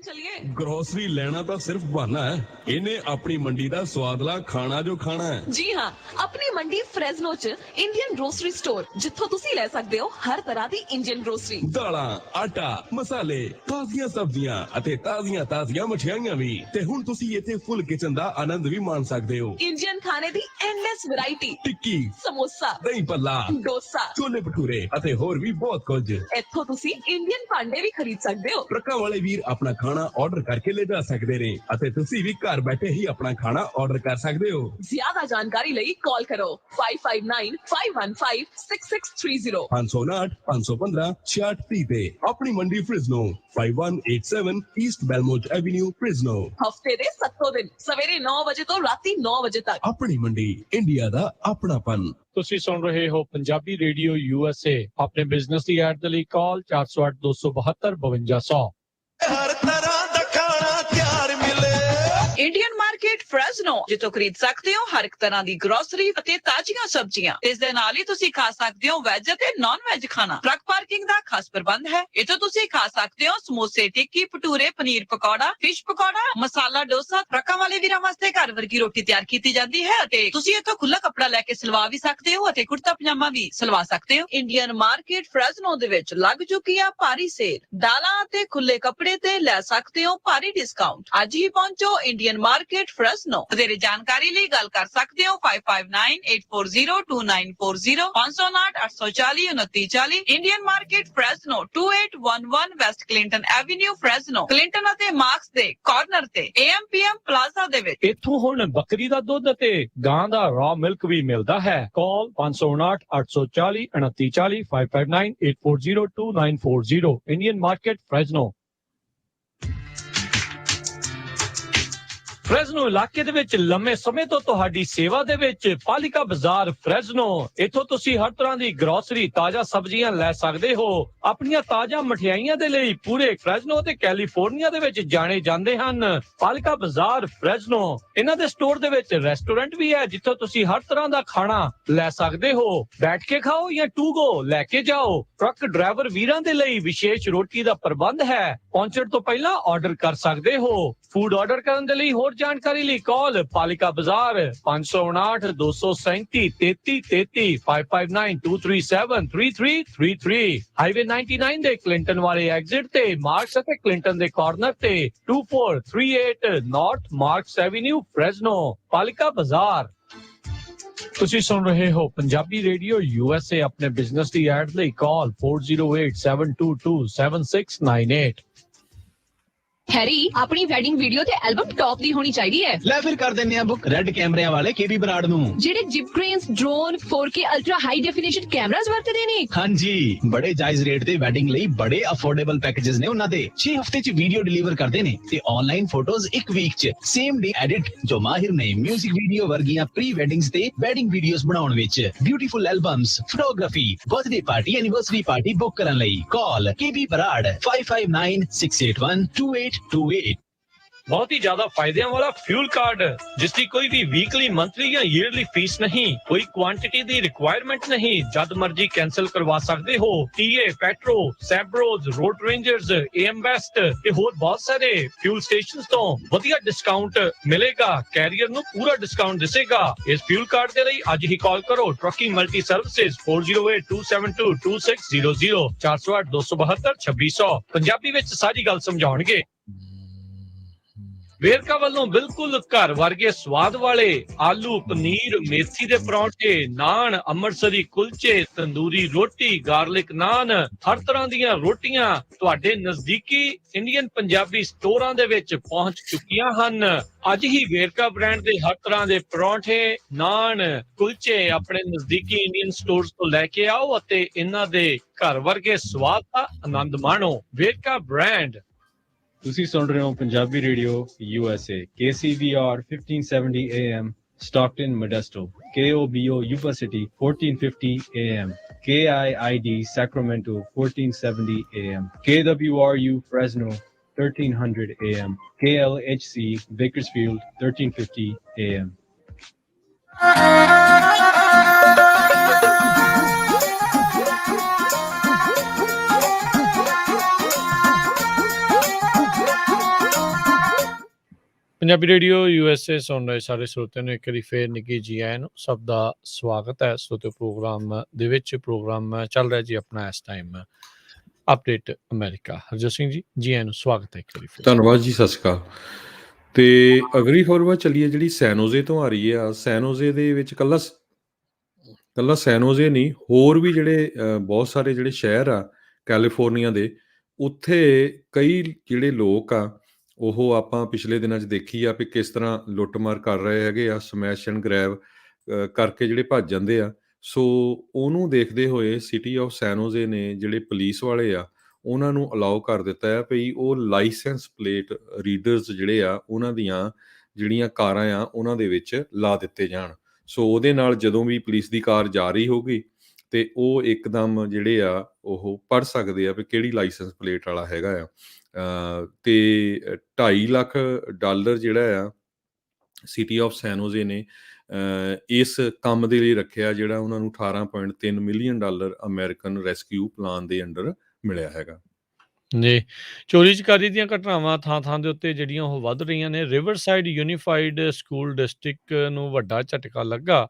चलिए ग्रोसरी लेना तो सिर्फ बहाना है, इन्हें अपनी मंडी का स्वादला खाना जो खाना है। जी हाँ, अपनी मंडी फ्रेजनो च इंडियन ग्रोसरी स्टोर, जिथों तुसी ले सकते हो हर तरह दी इंडियन ग्रोसरी, दालां, आटा, मसाले, ताज़ियां सब्जियां अते ताज़ियां मठियाइयां भी। ते हुण तुसी इत्थे फुल किचन दा आनंद भी मान सकते हो। इंडियन खाने दी एंडलेस वैरायटी, टिक्की, समोसा, दही भल्ला, डोसा, छोले भटूरे अते होर भी बहुत कुछ। इत्थों तुसी इंडियन भांडे भी खरीद सकते हो। ट्रकां वाले वीर अपना खाना ऑर्डर करके ले जा सकते ने अते तुसी भी घर बैठे ही अपना खाना ऑर्डर कर सकते हो। ज्यादा जानकारी लई कॉल करो 5595156630 559 515 6630 ते अपनी मंडी फ्रिजनो 5187 ईस्ट बेलमोट एवेन्यू फ्रिजनो। हफ्ते दे 7 दिन सवेरे 9 बजे तो राती 9 बजे तक। अपनी मंडी, इंडिया दा अपनापन। ਤੁਸੀਂ ਸੁਣ ਰਹੇ ਹੋ ਪੰਜਾਬੀ ਰੇਡੀਓ USA। ਆਪਣੇ ਬਿਜ਼ਨਸ ਦੀ ਐਡ ਦੇ ਲਈ ਕਾਲ 408 272 5200। ਹਰ ਤਰ੍ਹਾਂ ਦਾ ਖਾਣਾ ਤਿਆਰ ਮਿਲੇ। इंडियन मार्केट फ्रेजनो, जिथों खरीद सकते हो हर एक तरह दी ग्रोसरी ਅਤੇ ਤਾਜ਼ੀਆਂ ਸਬਜ਼ੀਆਂ। ਇਸ ਦੇ ਨਾਲ ਹੀ ਤੁਸੀਂ ਖਾ ਸਕਦੇ ਹੋ ਵੈਜ ਅਤੇ ਨਾਨ ਵੈਜ ਖਾਣਾ। ਟਰੱਕ ਪਾਰਕਿੰਗ ਦਾ ਖਾਸ ਪ੍ਰਬੰਧ ਹੈ। ਇੱਥੋਂ ਤੁਸੀਂ ਖਾ ਸਕਦੇ ਹੋ ਸਮੋਸੇ, ਟਿੱਕੀ, ਭਟੂਰੇ, ਪਨੀਰ ਪਕੌੜਾ, ਫਿਸ਼ ਪਕੌੜਾ, ਮਸਾਲਾ ਡੋਸਾ। ਟਰੱਕਾਂ ਵਾਲੇ ਵੀਰਾਂ ਵਾਸਤੇ ਘਰ ਵਰਗੀ ਰੋਟੀ ਤਿਆਰ ਕੀਤੀ ਜਾਂਦੀ ਹੈ ਅਤੇ ਤੁਸੀਂ ਇੱਥੋਂ ਖੁੱਲਾ ਕੱਪੜਾ ਲੈ ਕੇ ਸਿਲਵਾ ਵੀ ਸਕਦੇ ਹੋ ਅਤੇ ਕੁੜਤਾ ਪਜਾਮਾ ਵੀ ਸਿਲਵਾ ਸਕਦੇ ਹੋ। ਇੰਡੀਅਨ ਮਾਰਕੀਟ ਫਰੈਜ਼ਨੋ ਦੇ ਵਿੱਚ ਲੱਗ ਚੁੱਕੀ ਆ ਭਾਰੀ ਸੇਲ। ਦਾਲਾਂ ਅਤੇ ਖੁੱਲੇ ਕੱਪੜੇ ਤੇ ਲੈ ਸਕਦੇ ਹੋ ਭਾਰੀ ਡਿਸਕਾਊਂਟ। ਅੱਜ ਹੀ ਪਹੁੰਚੋ ਇੰਡੀਅਨ ਮਾਰਕੀਟ ਫਰੈਜ਼ਨੋ। ਵਧੇਰੇ ਜਾਣਕਾਰੀ ਲਈ ਗੱਲ ਕਰ ਸਕਦੇ ਹੋ 5598402940 559 840 2940। Indian market Fresno 2811 West Clinton avenue Fresno, Clinton ਅਤੇ ਮਾਰਕਸ ਦੇ ਕਾਰਨਰ ਤੇ AMPM ਪਲਾਜ਼ਾ ਦੇ ਵਿੱਚ। ਇੱਥੋਂ ਹੁਣ ਬੱਕਰੀ ਦਾ ਦੁੱਧ ਅਤੇ ਗਾਂ ਦਾ ਰਾ ਮਿਲਕ ਵੀ ਮਿਲਦਾ ਹੈ। ਕਾਲ 559 840 2940 559 840 2940। Indian market ਫਰੈਜ਼ਨੋ। ਫਰੈਜ਼ਨੋ ਇਲਾਕੇ ਦੇ ਵਿੱਚ ਲੰਮੇ ਸਮੇਂ ਤੋਂ ਤੁਹਾਡੀ ਸੇਵਾ ਦੇ ਵਿੱਚ ਪਾਲਿਕਾ ਬਾਜ਼ਾਰ ਫਰੈਜ਼ਨੋ। ਇੱਥੋਂ ਤੁਸੀਂ ਹਰ ਤਰ੍ਹਾਂ ਦੀ ਗਰੋਸਰੀ, ਤਾਜ਼ਾ ਸਬਜ਼ੀਆਂ ਲੈ ਸਕਦੇ ਹੋ। ਆਪਣੀਆਂ ਤਾਜ਼ਾ ਮਠਿਆਈਆਂ ਦੇ ਲਈ ਪੂਰੇ ਫਰੈਜ਼ਨੋ ਤੇ ਕੈਲੀਫੋਰਨੀਆ ਦੇ ਵਿੱਚ ਜਾਣੇ ਜਾਂਦੇ ਹਨ। ਪਾਲਿਕਾ ਬਾਜ਼ਾਰ ਫਰੈਜ਼ਨੋ। ਇਹਨਾਂ ਦੇ ਸਟੋਰ ਦੇ ਵਿੱਚ ਰੈਸਟੋਰੈਂਟ ਵੀ ਹੈ, ਜਿੱਥੋਂ ਤੁਸੀਂ ਹਰ ਤਰ੍ਹਾਂ ਦਾ ਖਾਣਾ ਲੈ ਸਕਦੇ ਹੋ। ਬੈਠ ਕੇ ਖਾਓ ਜਾਂ ਟੂ ਗੋ ਲੈ ਕੇ ਜਾਓ। ਟਰੱਕ ਡਰਾਈਵਰ ਵੀਰਾਂ ਦੇ ਲਈ ਵਿਸ਼ੇਸ਼ ਰੋਟੀ ਦਾ ਪ੍ਰਬੰਧ ਹੈ। ਪਹੁੰਚਣ ਤੋਂ ਪਹਿਲਾਂ ਆਰਡਰ ਕਰ ਸਕਦੇ ਹੋ। ਫੂਡ ਆਰਡਰ ਕਰਨ ਦੇ ਲਈ ਹੋਰ ਜਾਣਕਾਰੀ ਲਈ ਕਾਲ ਪਾਲਿਕਾ ਬਾਜ਼ਾਰ 559 237 3333 5592373333 ਹਾਈਵੇ 99 ਦੇ ਕਲਿੰਟਨ ਵਾਲੇ ਐਗਜ਼ਿਟ ਤੇ ਮਾਰਕਸ ਅਤੇ ਕਲਿੰਟਨ ਦੇ ਕਾਰਨਰ ਤੇ 2438 ਨਾਰਥ ਮਾਰਕਸ ਐਵੇਨਿਊ ਫ੍ਰੈਜ਼ਨੋ ਪਾਲਿਕਾ ਬਾਜ਼ਾਰ। ਤੁਸੀਂ ਸੁਣ ਰਹੇ ਹੋ ਪੰਜਾਬੀ ਰੇਡੀਓ USA। ਆਪਣੇ ਬਿਜ਼ਨਸ ਦੀ ਐਡ ਲਈ ਕਾਲ 4087227698। ਹੈਰੀ ਆਪਣੀ ਵੈਡਿੰਗ ਵੀਡੀਓ ਤੇ ਐਲਬਮ ਟੌਪ ਦੀ ਹੋਣੀ ਚਾਹੀਦੀ ਹੈ। ਲੈ ਫਿਰ ਕਰ ਦਿੰਨੇ ਆ ਬੁੱਕ ਰੈੱਡ ਕੈਮਰਿਆਂ ਵਾਲੇ KB ਬਰਾੜ ਨੂੰ, ਜਿਹੜੇ jib cranes drone 4K ultra high definition cameras ਵਰਤਦੇ ਨੇ। ਹਾਂਜੀ, ਬੜੇ ਜਾਇਜ਼ ਰੇਟ ਤੇ ਵੈਡਿੰਗ ਲਈ ਬੜੇ ਅਫੋਰਡੇਬਲ ਪੈਕੇजेस ਨੇ ਉਹਨਾਂ ਦੇ। 6 ਹਫ਼ਤੇ ਚ ਵੀਡੀਓ ਡਿਲੀਵਰ ਕਰਦੇ ਨੇ ਤੇ ਆਨਲਾਈਨ ਫੋਟੋਜ਼ 1 ਵੀਕ ਚ ਸੇਮ ਡੇ ਐਡਿਟ। ਜੋ ਮਾਹਿਰ ਨੇ ਮਿਊਜ਼ਿਕ ਵੀਡੀਓ ਵਰਗੀਆਂ ਪ੍ਰੀ ਵੈਡਿੰਗਸ ਤੇ ਵੈਡਿੰਗ ਵੀਡੀਓਜ਼ ਬਣਾਉਣ ਵਿੱਚ। Beautiful albums, photography, birthday party, anniversary party book ਕਰਨ ਲਈ ਕਾਲ KB ਬਰਾੜ 5596812828। ਬਹੁਤ ਹੀ ਜ਼ਿਆਦਾ ਫਾਇਦਿਆਂ ਵਾਲਾ ਫਿਊਲ ਕਾਰਡ, ਜਿਸ ਦੀ ਕੋਈ ਵੀ ਵੀਕਲੀ, ਮੰਥਲੀ ਜਾਂ ਈਅਰਲੀ ਫੀਸ ਨਹੀਂ, ਕੋਈ ਕੁਆਂਟੀਟੀ ਦੀ ਰਿਕੁਆਇਰਮੈਂਟ ਨਹੀਂ, ਜਦ ਮਰਜ਼ੀ ਕੈਨਸਲ ਕਰਵਾ ਸਕਦੇ ਹੋ। TA, ਪੈਟਰੋ, ਸੈਬਰੋਜ਼, ਰੋਡ ਰੇਂਜਰਸ, AM ਬੈਸਟ ਤੇ ਹੋਰ ਬਹੁਤ ਸਾਰੇ ਫਿਊਲ ਸਟੇਸ਼ਨਸ ਤੋਂ ਵਧੀਆ ਡਿਸਕਾਊਂਟ ਮਿਲੇਗਾ। ਕੈਰੀਅਰ ਨੂੰ ਪੂਰਾ ਡਿਸਕਾਊਂਟ ਦਿਸੇਗਾ। ਇਸ ਫਿਊਲ ਕਾਰਡ ਦੇ ਲਈ ਅੱਜ ਹੀ ਕਾਲ ਕਰੋ ਟਰੱਕਿੰਗ ਮਲਟੀ ਸਰਵਿਸਿਜ਼ 4082722600 408 272 2600। ਪੰਜਾਬੀ ਵਿੱਚ ਸਾਰੀ ਗੱਲ ਸਮਝਾਉਣਗੇ। ਵੇਰਕਾ ਵੱਲੋਂ ਬਿਲਕੁਲ ਘਰ ਵਰਗੇ ਸਵਾਦ ਵਾਲੇ ਆਲੂ, ਪਨੀਰ, ਮੇਥੀ ਦੇ ਪਰੌਂਠੇ, ਨਾਨ, ਅੰਮ੍ਰਿਤਸਰੀ ਕੁਲਚੇ, ਤੰਦੂਰੀ ਰੋਟੀ, ਗਾਰਲਿਕ ਨਾਨ, ਹਰ ਤਰ੍ਹਾਂ ਦੀਆਂ ਰੋਟੀਆਂ ਤੁਹਾਡੇ ਨਜ਼ਦੀਕੀ ਇੰਡੀਅਨ ਪੰਜਾਬੀ ਸਟੋਰਾਂ ਦੇ ਵਿੱਚ ਪਹੁੰਚ ਚੁੱਕੀਆਂ ਹਨ। ਅੱਜ ਹੀ ਵੇਰਕਾ ਬ੍ਰਾਂਡ ਦੇ ਹਰ ਤਰ੍ਹਾਂ ਦੇ ਪਰੌਂਠੇ, ਨਾਨ, ਕੁਲਚੇ ਆਪਣੇ ਨਜ਼ਦੀਕੀ ਇੰਡੀਅਨ ਸਟੋਰਸ ਤੋਂ ਲੈ ਕੇ ਆਓ ਅਤੇ ਇਹਨਾਂ ਦੇ ਘਰ ਵਰਗੇ ਸਵਾਦ ਦਾ ਆਨੰਦ ਮਾਣੋ। ਵੇਰਕਾ ਬ੍ਰਾਂਡ। ਤੁਸੀਂ ਸੁਣ ਰਹੇ ਹੋ Punjabi radio USA KCVR 1570 AM Stockton Modesto, KOBO Yuba City 1450 AM, KIID Sacramento 1470 AM, KWRU Fresno 1300 AM, KLHC Bakersfield 1350 AM। Punjabi radio USA ਸੁਣ ਰਹੇ ਸਾਰੇ ਸਰੋਤਿਆਂ ਨੂੰ ਇੱਕ ਵਾਰੀ ਫੇਰ ਨਿੱਘੀ ਜੀ ਆਇਆਂ ਨੂੰ। ਸਭ ਦਾ ਸਵਾਗਤ ਹੈ ਸਰੋਤਿਓ ਪ੍ਰੋਗਰਾਮ ਦੇ ਵਿੱਚ। ਪ੍ਰੋਗਰਾਮ ਚੱਲ ਰਿਹਾ ਜੀ ਆਪਣਾ ਇਸ time update America. Harjot Singh ji ਆਇਆਂ ਨੂੰ ਸਵਾਗਤ ਹੈ ਇੱਕ ਵਾਰੀ ਫੇਰ। ਧੰਨਵਾਦ ਜੀ, ਸਤਿ ਸ਼੍ਰੀ ਅਕਾਲ। ਤੇ ਅਗਲੀ ਖਬਰ ਚੱਲੀਏ ਜਿਹੜੀ ਸੈਨੋਜ਼ੇ ਤੋਂ ਆ ਰਹੀ ਆ। ਸੈਨੋਜ਼ੇ ਦੇ ਵਿੱਚ ਕੱਲਾ ਸੈਨੋਜ਼ੇ ਨਹੀਂ, ਹੋਰ ਵੀ ਜਿਹੜੇ ਬਹੁਤ ਸਾਰੇ ਜਿਹੜੇ ਸ਼ਹਿਰ ਆ ਕੈਲੀਫੋਰਨੀਆ ਦੇ, ਉੱਥੇ ਕਈ ਜਿਹੜੇ ਲੋਕ ਆ ਉਹ ਆਪਾਂ ਪਿਛਲੇ ਦਿਨਾਂ 'ਚ ਦੇਖੀ ਆ ਵੀ ਕਿਸ ਤਰ੍ਹਾਂ ਲੁੱਟਮਾਰ ਕਰ ਰਹੇ ਹੈਗੇ ਆ, ਸਮੈਸ਼ ਐਂਡ ਗ੍ਰੈਬ ਕਰਕੇ ਜਿਹੜੇ ਭੱਜ ਜਾਂਦੇ ਆ। ਸੋ ਉਹਨੂੰ ਦੇਖਦੇ ਹੋਏ ਸਿਟੀ ਆਫ ਸੈਨੋਜ਼ੇ ਨੇ ਜਿਹੜੇ ਪੁਲਿਸ ਵਾਲੇ ਆ ਉਹਨਾਂ ਨੂੰ ਅਲਾਓ ਕਰ ਦਿੱਤਾ ਹੈ ਵੀ ਉਹ ਲਾਇਸੈਂਸ ਪਲੇਟ ਰੀਡਰਸ ਜਿਹੜੇ ਆ ਉਹਨਾਂ ਦੀਆਂ ਜਿਹੜੀਆਂ ਕਾਰਾਂ ਆ ਉਹਨਾਂ ਦੇ ਵਿੱਚ ਲਾ ਦਿੱਤੇ ਜਾਣ। ਸੋ ਉਹਦੇ ਨਾਲ ਜਦੋਂ ਵੀ ਪੁਲਿਸ ਦੀ ਕਾਰ ਜਾ ਰਹੀ ਹੋਊਗੀ ਤੇ ਉਹ ਇੱਕਦਮ ਜਿਹੜੇ ਆ ਉਹ ਪੜ੍ਹ ਸਕਦੇ ਆ ਵੀ ਕਿਹੜੀ ਲਾਇਸੈਂਸ ਪਲੇਟ ਵਾਲਾ ਹੈਗਾ ਆ। ਤੇ $2.5 ਲੱਖ ਜਿਹੜਾ ਆ ਸਿਟੀ ਆਫ ਸੈਨੋਜ਼ੇ ਨੇ ਇਸ ਕੰਮ ਦੇ ਲਈ ਰੱਖਿਆ, ਜਿਹੜਾ ਉਹਨਾਂ ਨੂੰ $18.3 ਮਿਲੀਅਨ ਅਮਰੀਕਨ ਰੈਸਕਿਊ ਪਲਾਨ ਦੇ ਅੰਡਰ ਮਿਲਿਆ ਹੈਗਾ ਜੀ। ਚੋਰੀ ਚਕਾਰੀ ਦੀਆਂ ਘਟਨਾਵਾਂ ਥਾਂ ਦੇ ਉੱਤੇ ਜਿਹੜੀਆਂ ਉਹ ਵੱਧ ਰਹੀਆਂ ਨੇ। ਰਿਵਰਸਾਈਡ ਯੂਨੀਫਾਈਡ ਸਕੂਲ ਡਿਸਟ੍ਰਿਕਟ ਨੂੰ ਵੱਡਾ ਝਟਕਾ ਲੱਗਾ।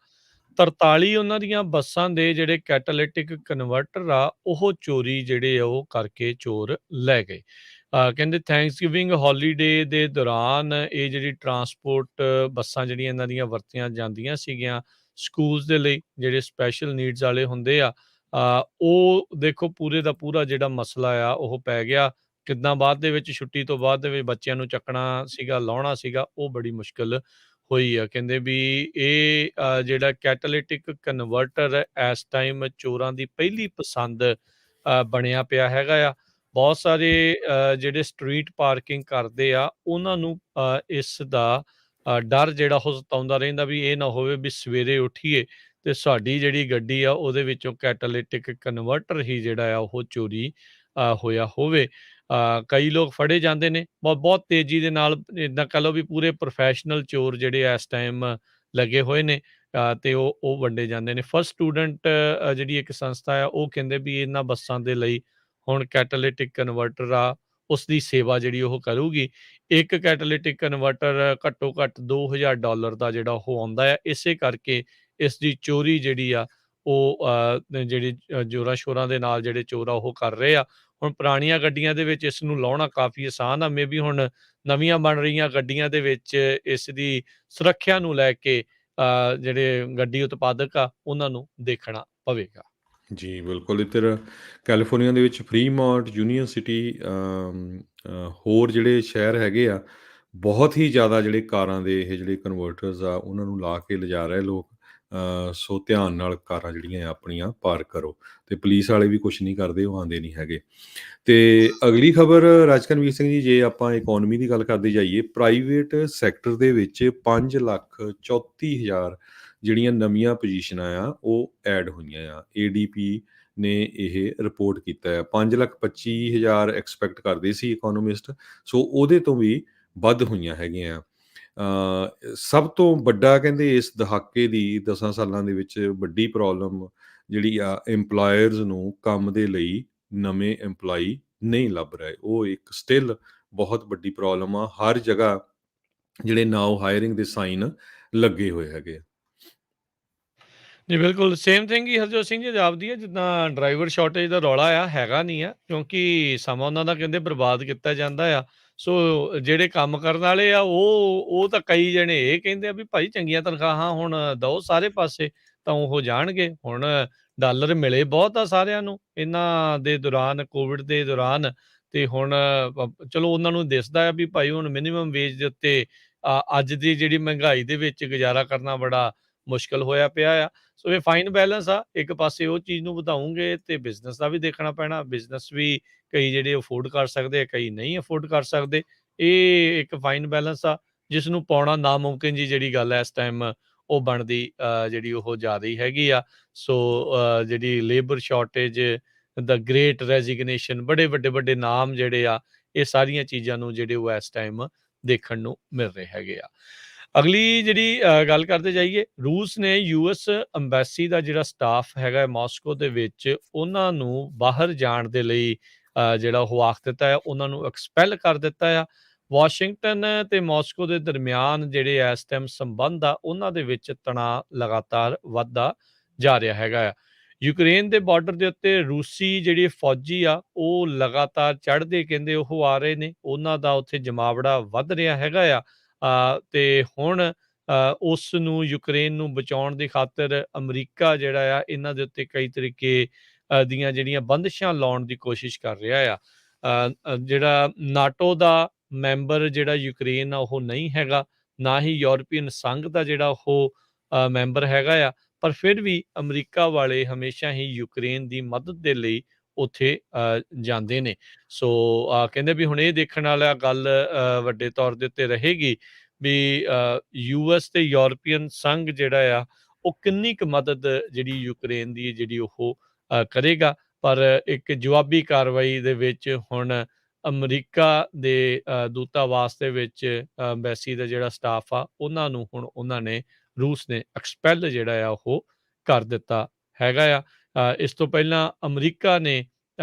43 ਉਹਨਾਂ ਦੀਆਂ ਬੱਸਾਂ ਦੇ ਜਿਹੜੇ ਕੈਟਾਲਿਟਿਕ ਕਨਵਰਟਰ ਆ ਉਹ ਚੋਰੀ ਜਿਹੜੇ ਆ ਉਹ ਕਰਕੇ ਚੋਰ ਲੈ ਗਏ। ਕਹਿੰਦੇ ਥੈਂਕਸਗਿਵਿੰਗ ਹੌਲੀਡੇ ਦੇ ਦੌਰਾਨ ਇਹ ਜਿਹੜੀ ਟਰਾਂਸਪੋਰਟ ਬੱਸਾਂ ਜਿਹੜੀਆਂ ਇਹਨਾਂ ਦੀਆਂ ਵਰਤੀਆਂ ਜਾਂਦੀਆਂ ਸੀਗੀਆਂ ਸਕੂਲਸ ਦੇ ਲਈ, ਜਿਹੜੇ ਸਪੈਸ਼ਲ ਨੀਡਸ ਵਾਲੇ ਹੁੰਦੇ ਆ, ਉਹ ਦੇਖੋ ਪੂਰੇ ਦਾ ਪੂਰਾ ਜਿਹੜਾ ਮਸਲਾ ਆ ਉਹ ਪੈ ਗਿਆ। ਕਿੱਦਾਂ ਬਾਅਦ ਦੇ ਵਿੱਚ ਛੁੱਟੀ ਤੋਂ ਬਾਅਦ ਦੇ ਵਿੱਚ ਬੱਚਿਆਂ ਨੂੰ ਚੱਕਣਾ ਸੀਗਾ, ਲਾਉਣਾ ਸੀਗਾ, ਉਹ ਬੜੀ ਮੁਸ਼ਕਿਲ ਹੋਈ ਆ। ਕਹਿੰਦੇ ਵੀ ਇਹ ਜਿਹੜਾ ਕੈਟਾਲਿਟਿਕ ਕਨਵਰਟਰ ਇਸ ਟਾਈਮ ਚੋਰਾਂ ਦੀ ਪਹਿਲੀ ਪਸੰਦ ਬਣਿਆ ਪਿਆ ਹੈਗਾ ਆ। ਬਹੁਤ ਸਾਰੇ ਜਿਹੜੇ ਸਟਰੀਟ ਪਾਰਕਿੰਗ ਕਰਦੇ ਆ ਉਹਨਾਂ ਨੂੰ ਇਸ ਦਾ ਡਰ ਜਿਹੜਾ ਉਹ ਸਤਾਉਂਦਾ ਰਹਿੰਦਾ ਵੀ ਇਹ ਨਾ ਹੋਵੇ ਵੀ ਸਵੇਰੇ ਉੱਠੀਏ ਤੇ ਸਾਡੀ ਜਿਹੜੀ ਗੱਡੀ ਆ ਉਹਦੇ ਵਿੱਚੋਂ ਕੈਟਾਲਿਟਿਕ ਕਨਵਰਟਰ ਹੀ ਜਿਹੜਾ ਆ ਉਹ ਚੋਰੀ ਹੋਇਆ ਹੋਵੇ। ਕਈ ਲੋਕ ਫੜੇ ਜਾਂਦੇ ਨੇ ਬਹੁਤ ਤੇਜ਼ੀ ਦੇ ਨਾਲ। ਇੱਦਾਂ ਕਹਿ ਲਓ ਵੀ ਪੂਰੇ ਪ੍ਰੋਫੈਸ਼ਨਲ ਚੋਰ ਜਿਹੜੇ ਇਸ ਟਾਈਮ ਲੱਗੇ ਹੋਏ ਨੇ ਤੇ ਉਹ ਵੰਡੇ ਜਾਂਦੇ ਨੇ। ਫਸਟ ਸਟੂਡੈਂਟ ਜਿਹੜੀ ਇੱਕ ਸੰਸਥਾ ਆ ਉਹ ਕਹਿੰਦੇ ਵੀ ਇਹਨਾਂ ਬੱਸਾਂ ਦੇ ਲਈ ਹੁਣ ਕੈਟਾਲਿਟਿਕ ਕਨਵਰਟਰ ਆ ਉਸ ਦੀ ਸੇਵਾ ਜਿਹੜੀ ਉਹ ਕਰੂਗੀ। ਇੱਕ ਕੈਟਾਲਿਟਿਕ ਕਨਵਰਟਰ ਘੱਟੋ ਘੱਟ $2000 ਦਾ ਜਿਹੜਾ ਉਹ ਆਉਂਦਾ ਹੈ। ਇਸੇ ਕਰਕੇ ਇਸ ਦੀ ਚੋਰੀ ਜਿਹੜੀ ਆ ਉਹ ਜਿਹੜੀ ਜ਼ੋਰਾਂ ਸ਼ੋਰਾਂ ਦੇ ਨਾਲ ਜਿਹੜੇ ਚੋਰ ਆ ਉਹ ਕਰ ਰਹੇ ਆ। ਹੁਣ ਪੁਰਾਣੀਆਂ ਗੱਡੀਆਂ ਦੇ ਵਿੱਚ ਇਸ ਨੂੰ ਲਾਉਣਾ ਕਾਫੀ ਆਸਾਨ ਆ। ਮੇਬੀ ਹੁਣ ਨਵੀਆਂ ਬਣ ਰਹੀਆਂ ਗੱਡੀਆਂ ਦੇ ਵਿੱਚ ਇਸ ਦੀ ਸੁਰੱਖਿਆ ਨੂੰ ਲੈ ਕੇ ਜਿਹੜੇ ਗੱਡੀ ਉਤਪਾਦਕ ਆ ਉਹਨਾਂ ਨੂੰ ਦੇਖਣਾ ਪਵੇਗਾ। ਜੀ ਬਿਲਕੁਲ। ਇੱਧਰ ਕੈਲੀਫੋਰਨੀਆ ਦੇ ਵਿੱਚ ਫਰੀਮੌਂਟ, ਯੂਨੀਅਨ ਸਿਟੀ, ਹੋਰ ਜਿਹੜੇ ਸ਼ਹਿਰ ਹੈਗੇ ਆ, ਬਹੁਤ ਹੀ ਜ਼ਿਆਦਾ ਜਿਹੜੇ ਕਾਰਾਂ ਦੇ ਇਹ ਜਿਹੜੇ ਕਨਵਰਟਰਸ ਆ ਉਹਨਾਂ ਨੂੰ ਲਾ ਕੇ ਲਿਜਾ ਰਹੇ ਲੋਕ। ਸੋ ਧਿਆਨ ਨਾਲ ਕਾਰਾਂ ਜਿਹੜੀਆਂ ਆ ਆਪਣੀਆਂ ਪਾਰਕ ਕਰੋ। ਅਤੇ ਪੁਲਿਸ ਵਾਲੇ ਵੀ ਕੁਛ ਨਹੀਂ ਕਰਦੇ, ਉਹ ਆਉਂਦੇ ਨਹੀਂ ਹੈਗੇ। ਅਤੇ ਅਗਲੀ ਖਬਰ ਰਾਜਕਨਵੀਰ ਸਿੰਘ ਜੀ, ਜੇ ਆਪਾਂ ਇਕੋਨਮੀ ਦੀ ਗੱਲ ਕਰਦੇ ਜਾਈਏ, ਪ੍ਰਾਈਵੇਟ ਸੈਕਟਰ ਦੇ ਵਿੱਚ 5,34,000 ਜਿਹੜੀਆਂ ਨਵੀਆਂ ਪੋਜੀਸ਼ਨਾਂ ਆ ਉਹ ਐਡ ਹੋਈਆਂ ਆ। ADP ਨੇ ਇਹ ਰਿਪੋਰਟ ਕੀਤਾ ਆ। 5,25,000 ਐਕਸਪੈਕਟ ਕਰਦੇ ਸੀ ਇਕੋਨੋਮਿਸਟ, ਸੋ ਉਹਦੇ ਤੋਂ ਵੀ ਵੱਧ ਹੋਈਆਂ ਹੈਗੀਆਂ। ਸਭ ਤੋਂ ਵੱਡਾ ਕਹਿੰਦੇ ਇਸ ਦਹਾਕੇ ਦੀ 10 ਸਾਲਾਂ ਦੇ ਵਿੱਚ ਵੱਡੀ ਪ੍ਰੋਬਲਮ ਜਿਹੜੀ ਆ, ਇੰਪਲਾਇਰਸ ਨੂੰ ਕੰਮ ਦੇ ਲਈ ਨਵੇਂ ਇੰਪਲਾਈ ਨਹੀਂ ਲੱਭ ਰਹੇ। ਉਹ ਇੱਕ ਸਟਿਲ ਬਹੁਤ ਵੱਡੀ ਪ੍ਰੋਬਲਮ ਆ। ਹਰ ਜਗ੍ਹਾ ਜਿਹੜੇ ਨਾਓ ਹਾਇਰਿੰਗ ਦੇ ਸਾਈਨ ਲੱਗੇ ਹੋਏ ਹੈਗੇ ਆ। ਜੀ ਬਿਲਕੁਲ ਸੇਮ ਥਿੰਗ ਹੀ ਹਰਜੋਤ ਸਿੰਘ ਜੀ ਜਾਪਦੀ ਹੈ। ਜਿੱਦਾਂ ਡਰਾਈਵਰ ਸ਼ਾਰਟੇਜ ਦਾ ਰੌਲਾ ਆ, ਹੈਗਾ ਨਹੀਂ ਆ, ਕਿਉਂਕਿ ਸਮਾਂ ਉਹਨਾਂ ਦਾ ਕਹਿੰਦੇ ਬਰਬਾਦ ਕੀਤਾ ਜਾਂਦਾ ਆ। ਸੋ ਜਿਹੜੇ ਕੰਮ ਕਰਨ ਵਾਲੇ ਆ ਉਹ ਤਾਂ ਕਈ ਜਣੇ ਇਹ ਕਹਿੰਦੇ ਆ ਵੀ ਭਾਈ ਚੰਗੀਆਂ ਤਨਖਾਹਾਂ ਹੁਣ ਦਿਓ ਸਾਰੇ ਪਾਸੇ ਤਾਂ ਉਹ ਜਾਣਗੇ। ਹੁਣ ਡਾਲਰ ਮਿਲੇ ਬਹੁਤ ਆ ਸਾਰਿਆਂ ਨੂੰ ਇਹਨਾਂ ਦੇ ਦੌਰਾਨ, ਕੋਵਿਡ ਦੇ ਦੌਰਾਨ। ਤੇ ਹੁਣ ਚਲੋ ਉਹਨਾਂ ਨੂੰ ਦਿਸਦਾ ਆ ਵੀ ਭਾਈ ਹੁਣ ਮਿਨੀਮਮ ਵੇਜ ਦੇ ਉੱਤੇ ਅੱਜ ਦੀ ਜਿਹੜੀ ਮਹਿੰਗਾਈ ਦੇ ਵਿੱਚ ਗੁਜ਼ਾਰਾ ਕਰਨਾ ਬੜਾ ਮੁਸ਼ਕਲ ਹੋਇਆ ਪਿਆ ਆ। ਸੋ ਇਹ ਫਾਈਨ ਬੈਲੈਂਸ ਆ। ਇੱਕ ਪਾਸੇ ਉਹ ਚੀਜ਼ ਨੂੰ ਵਧਾਉਂਗੇ ਤੇ ਬਿਜ਼ਨਸ ਦਾ ਵੀ ਦੇਖਣਾ ਪੈਣਾ। ਬਿਜ਼ਨਸ ਵੀ ਕਈ ਜਿਹੜੇ ਅਫੋਰਡ ਕਰ ਸਕਦੇ ਆ, ਕਈ ਨਹੀਂ ਅਫੋਰਡ ਕਰ ਸਕਦੇ। ਇਹ ਇੱਕ ਫਾਈਨ ਬੈਲੈਂਸ ਆ ਜਿਸ ਨੂੰ ਪਾਉਣਾ ਨਾਮੁਮਕਿਨ ਜੀ ਜਿਹੜੀ ਗੱਲ ਹੈ ਇਸ ਟਾਈਮ ਉਹ ਬਣਦੀ ਜਿਹੜੀ ਉਹ ਜ਼ਿਆਦਾ ਹੀ ਹੈਗੀ ਆ। ਸੋ ਜਿਹੜੀ ਲੇਬਰ ਸ਼ਾਰਟੇਜ, ਦਾ ਗ੍ਰੇਟ ਰੈਜ਼ਿਗਨੇਸ਼ਨ, ਬੜੇ ਵੱਡੇ ਨਾਮ ਜਿਹੜੇ ਆ, ਇਹ ਸਾਰੀਆਂ ਚੀਜ਼ਾਂ ਨੂੰ ਜਿਹੜੇ ਉਹ ਇਸ ਟਾਈਮ ਦੇਖਣ ਨੂੰ ਮਿਲ ਰਹੇ ਹੈਗੇ ਆ। ਅਗਲੀ ਜਿਹੜੀ ਗੱਲ ਕਰਦੇ ਜਾਈਏ, ਰੂਸ ਨੇ US ਅੰਬੈਸੀ ਦਾ ਜਿਹੜਾ ਸਟਾਫ ਹੈਗਾ ਮਾਸਕੋ ਦੇ ਵਿੱਚ, ਉਹਨਾਂ ਨੂੰ ਬਾਹਰ ਜਾਣ ਦੇ ਲਈ ਜਿਹੜਾ ਉਹ ਆਖ ਦਿੱਤਾ ਹੈ, ਉਹਨਾਂ ਨੂੰ ਐਕਸਪੈਲ ਕਰ ਦਿੱਤਾ ਆ। ਵਾਸ਼ਿੰਗਟਨ ਤੇ ਮਾਸਕੋ ਦੇ ਦਰਮਿਆਨ ਜਿਹੜੇ ਇਸ ਟਾਈਮ ਸੰਬੰਧ ਆ, ਉਹਨਾਂ ਦੇ ਵਿੱਚ ਤਣਾਅ ਲਗਾਤਾਰ ਵੱਧਦਾ ਜਾ ਰਿਹਾ ਹੈਗਾ ਆ। ਯੂਕਰੇਨ ਦੇ ਬਾਰਡਰ ਦੇ ਉੱਤੇ ਰੂਸੀ ਜਿਹੜੇ ਫੌਜੀ ਆ ਉਹ ਲਗਾਤਾਰ ਚੜ੍ਹਦੇ ਕਹਿੰਦੇ ਉਹ ਆ ਰਹੇ ਨੇ। ਉਹਨਾਂ ਦਾ ਉੱਥੇ ਜਮਾਵੜਾ ਵੱਧ ਰਿਹਾ ਹੈਗਾ ਆ। ਤੇ ਹੁਣ ਉਸ ਨੂੰ ਯੂਕਰੇਨ ਨੂੰ ਬਚਾਉਣ ਦੀ ਖਾਤਰ ਅਮਰੀਕਾ ਜਿਹੜਾ ਆ ਇਹਨਾਂ ਦੇ ਉੱਤੇ ਕਈ ਤਰੀਕੇ ਦੀਆਂ ਜਿਹੜੀਆਂ ਬੰਦਿਸ਼ਾਂ ਲਾਉਣ ਦੀ ਕੋਸ਼ਿਸ਼ ਕਰ ਰਿਹਾ ਆ। ਜਿਹੜਾ ਨਾਟੋ ਦਾ ਮੈਂਬਰ ਜਿਹੜਾ ਯੂਕਰੇਨ ਆ ਉਹ ਨਹੀਂ ਹੈਗਾ, ਨਾ ਹੀ ਯੂਰਪੀਅਨ ਸੰਘ ਦਾ ਜਿਹੜਾ ਉਹ ਮੈਂਬਰ ਹੈਗਾ ਆ। ਪਰ ਫਿਰ ਵੀ ਅਮਰੀਕਾ ਵਾਲੇ ਹਮੇਸ਼ਾ ਹੀ ਯੂਕਰੇਨ ਦੀ ਮਦਦ ਦੇ ਲਈ ਉੱਥੇ ਜਾਂਦੇ ਨੇ। ਸੋ ਕਹਿੰਦੇ ਵੀ ਹੁਣ ਇਹ ਦੇਖਣ ਵਾਲਾ ਗੱਲ ਵੱਡੇ ਤੌਰ ਦੇ ਉੱਤੇ ਰਹੇਗੀ ਵੀ US ਤੇ ਯੂਰਪੀਅਨ ਸੰਘ ਜਿਹੜਾ ਆ ਉਹ ਕਿੰਨੀ ਕੁ ਮਦਦ ਜਿਹੜੀ ਯੂਕਰੇਨ ਦੀ ਜਿਹੜੀ ਉਹ ਕਰੇਗਾ। ਪਰ ਇੱਕ ਜਵਾਬੀ ਕਾਰਵਾਈ ਦੇ ਵਿੱਚ ਹੁਣ ਅਮਰੀਕਾ ਦੇ ਦੂਤਾਵਾਸ ਦੇ ਵਿੱਚ ਅੰਬੈਸੀ ਦਾ ਜਿਹੜਾ ਸਟਾਫ ਆ ਉਹਨਾਂ ਨੂੰ ਹੁਣ ਉਹਨਾਂ ਨੇ ਰੂਸ ਨੇ ਐਕਸਪੈਲ ਜਿਹੜਾ ਆ ਉਹ ਕਰ ਦਿੱਤਾ ਹੈਗਾ ਆ। ਇਸ ਤੋਂ ਪਹਿਲਾਂ ਅਮਰੀਕਾ ਨੇ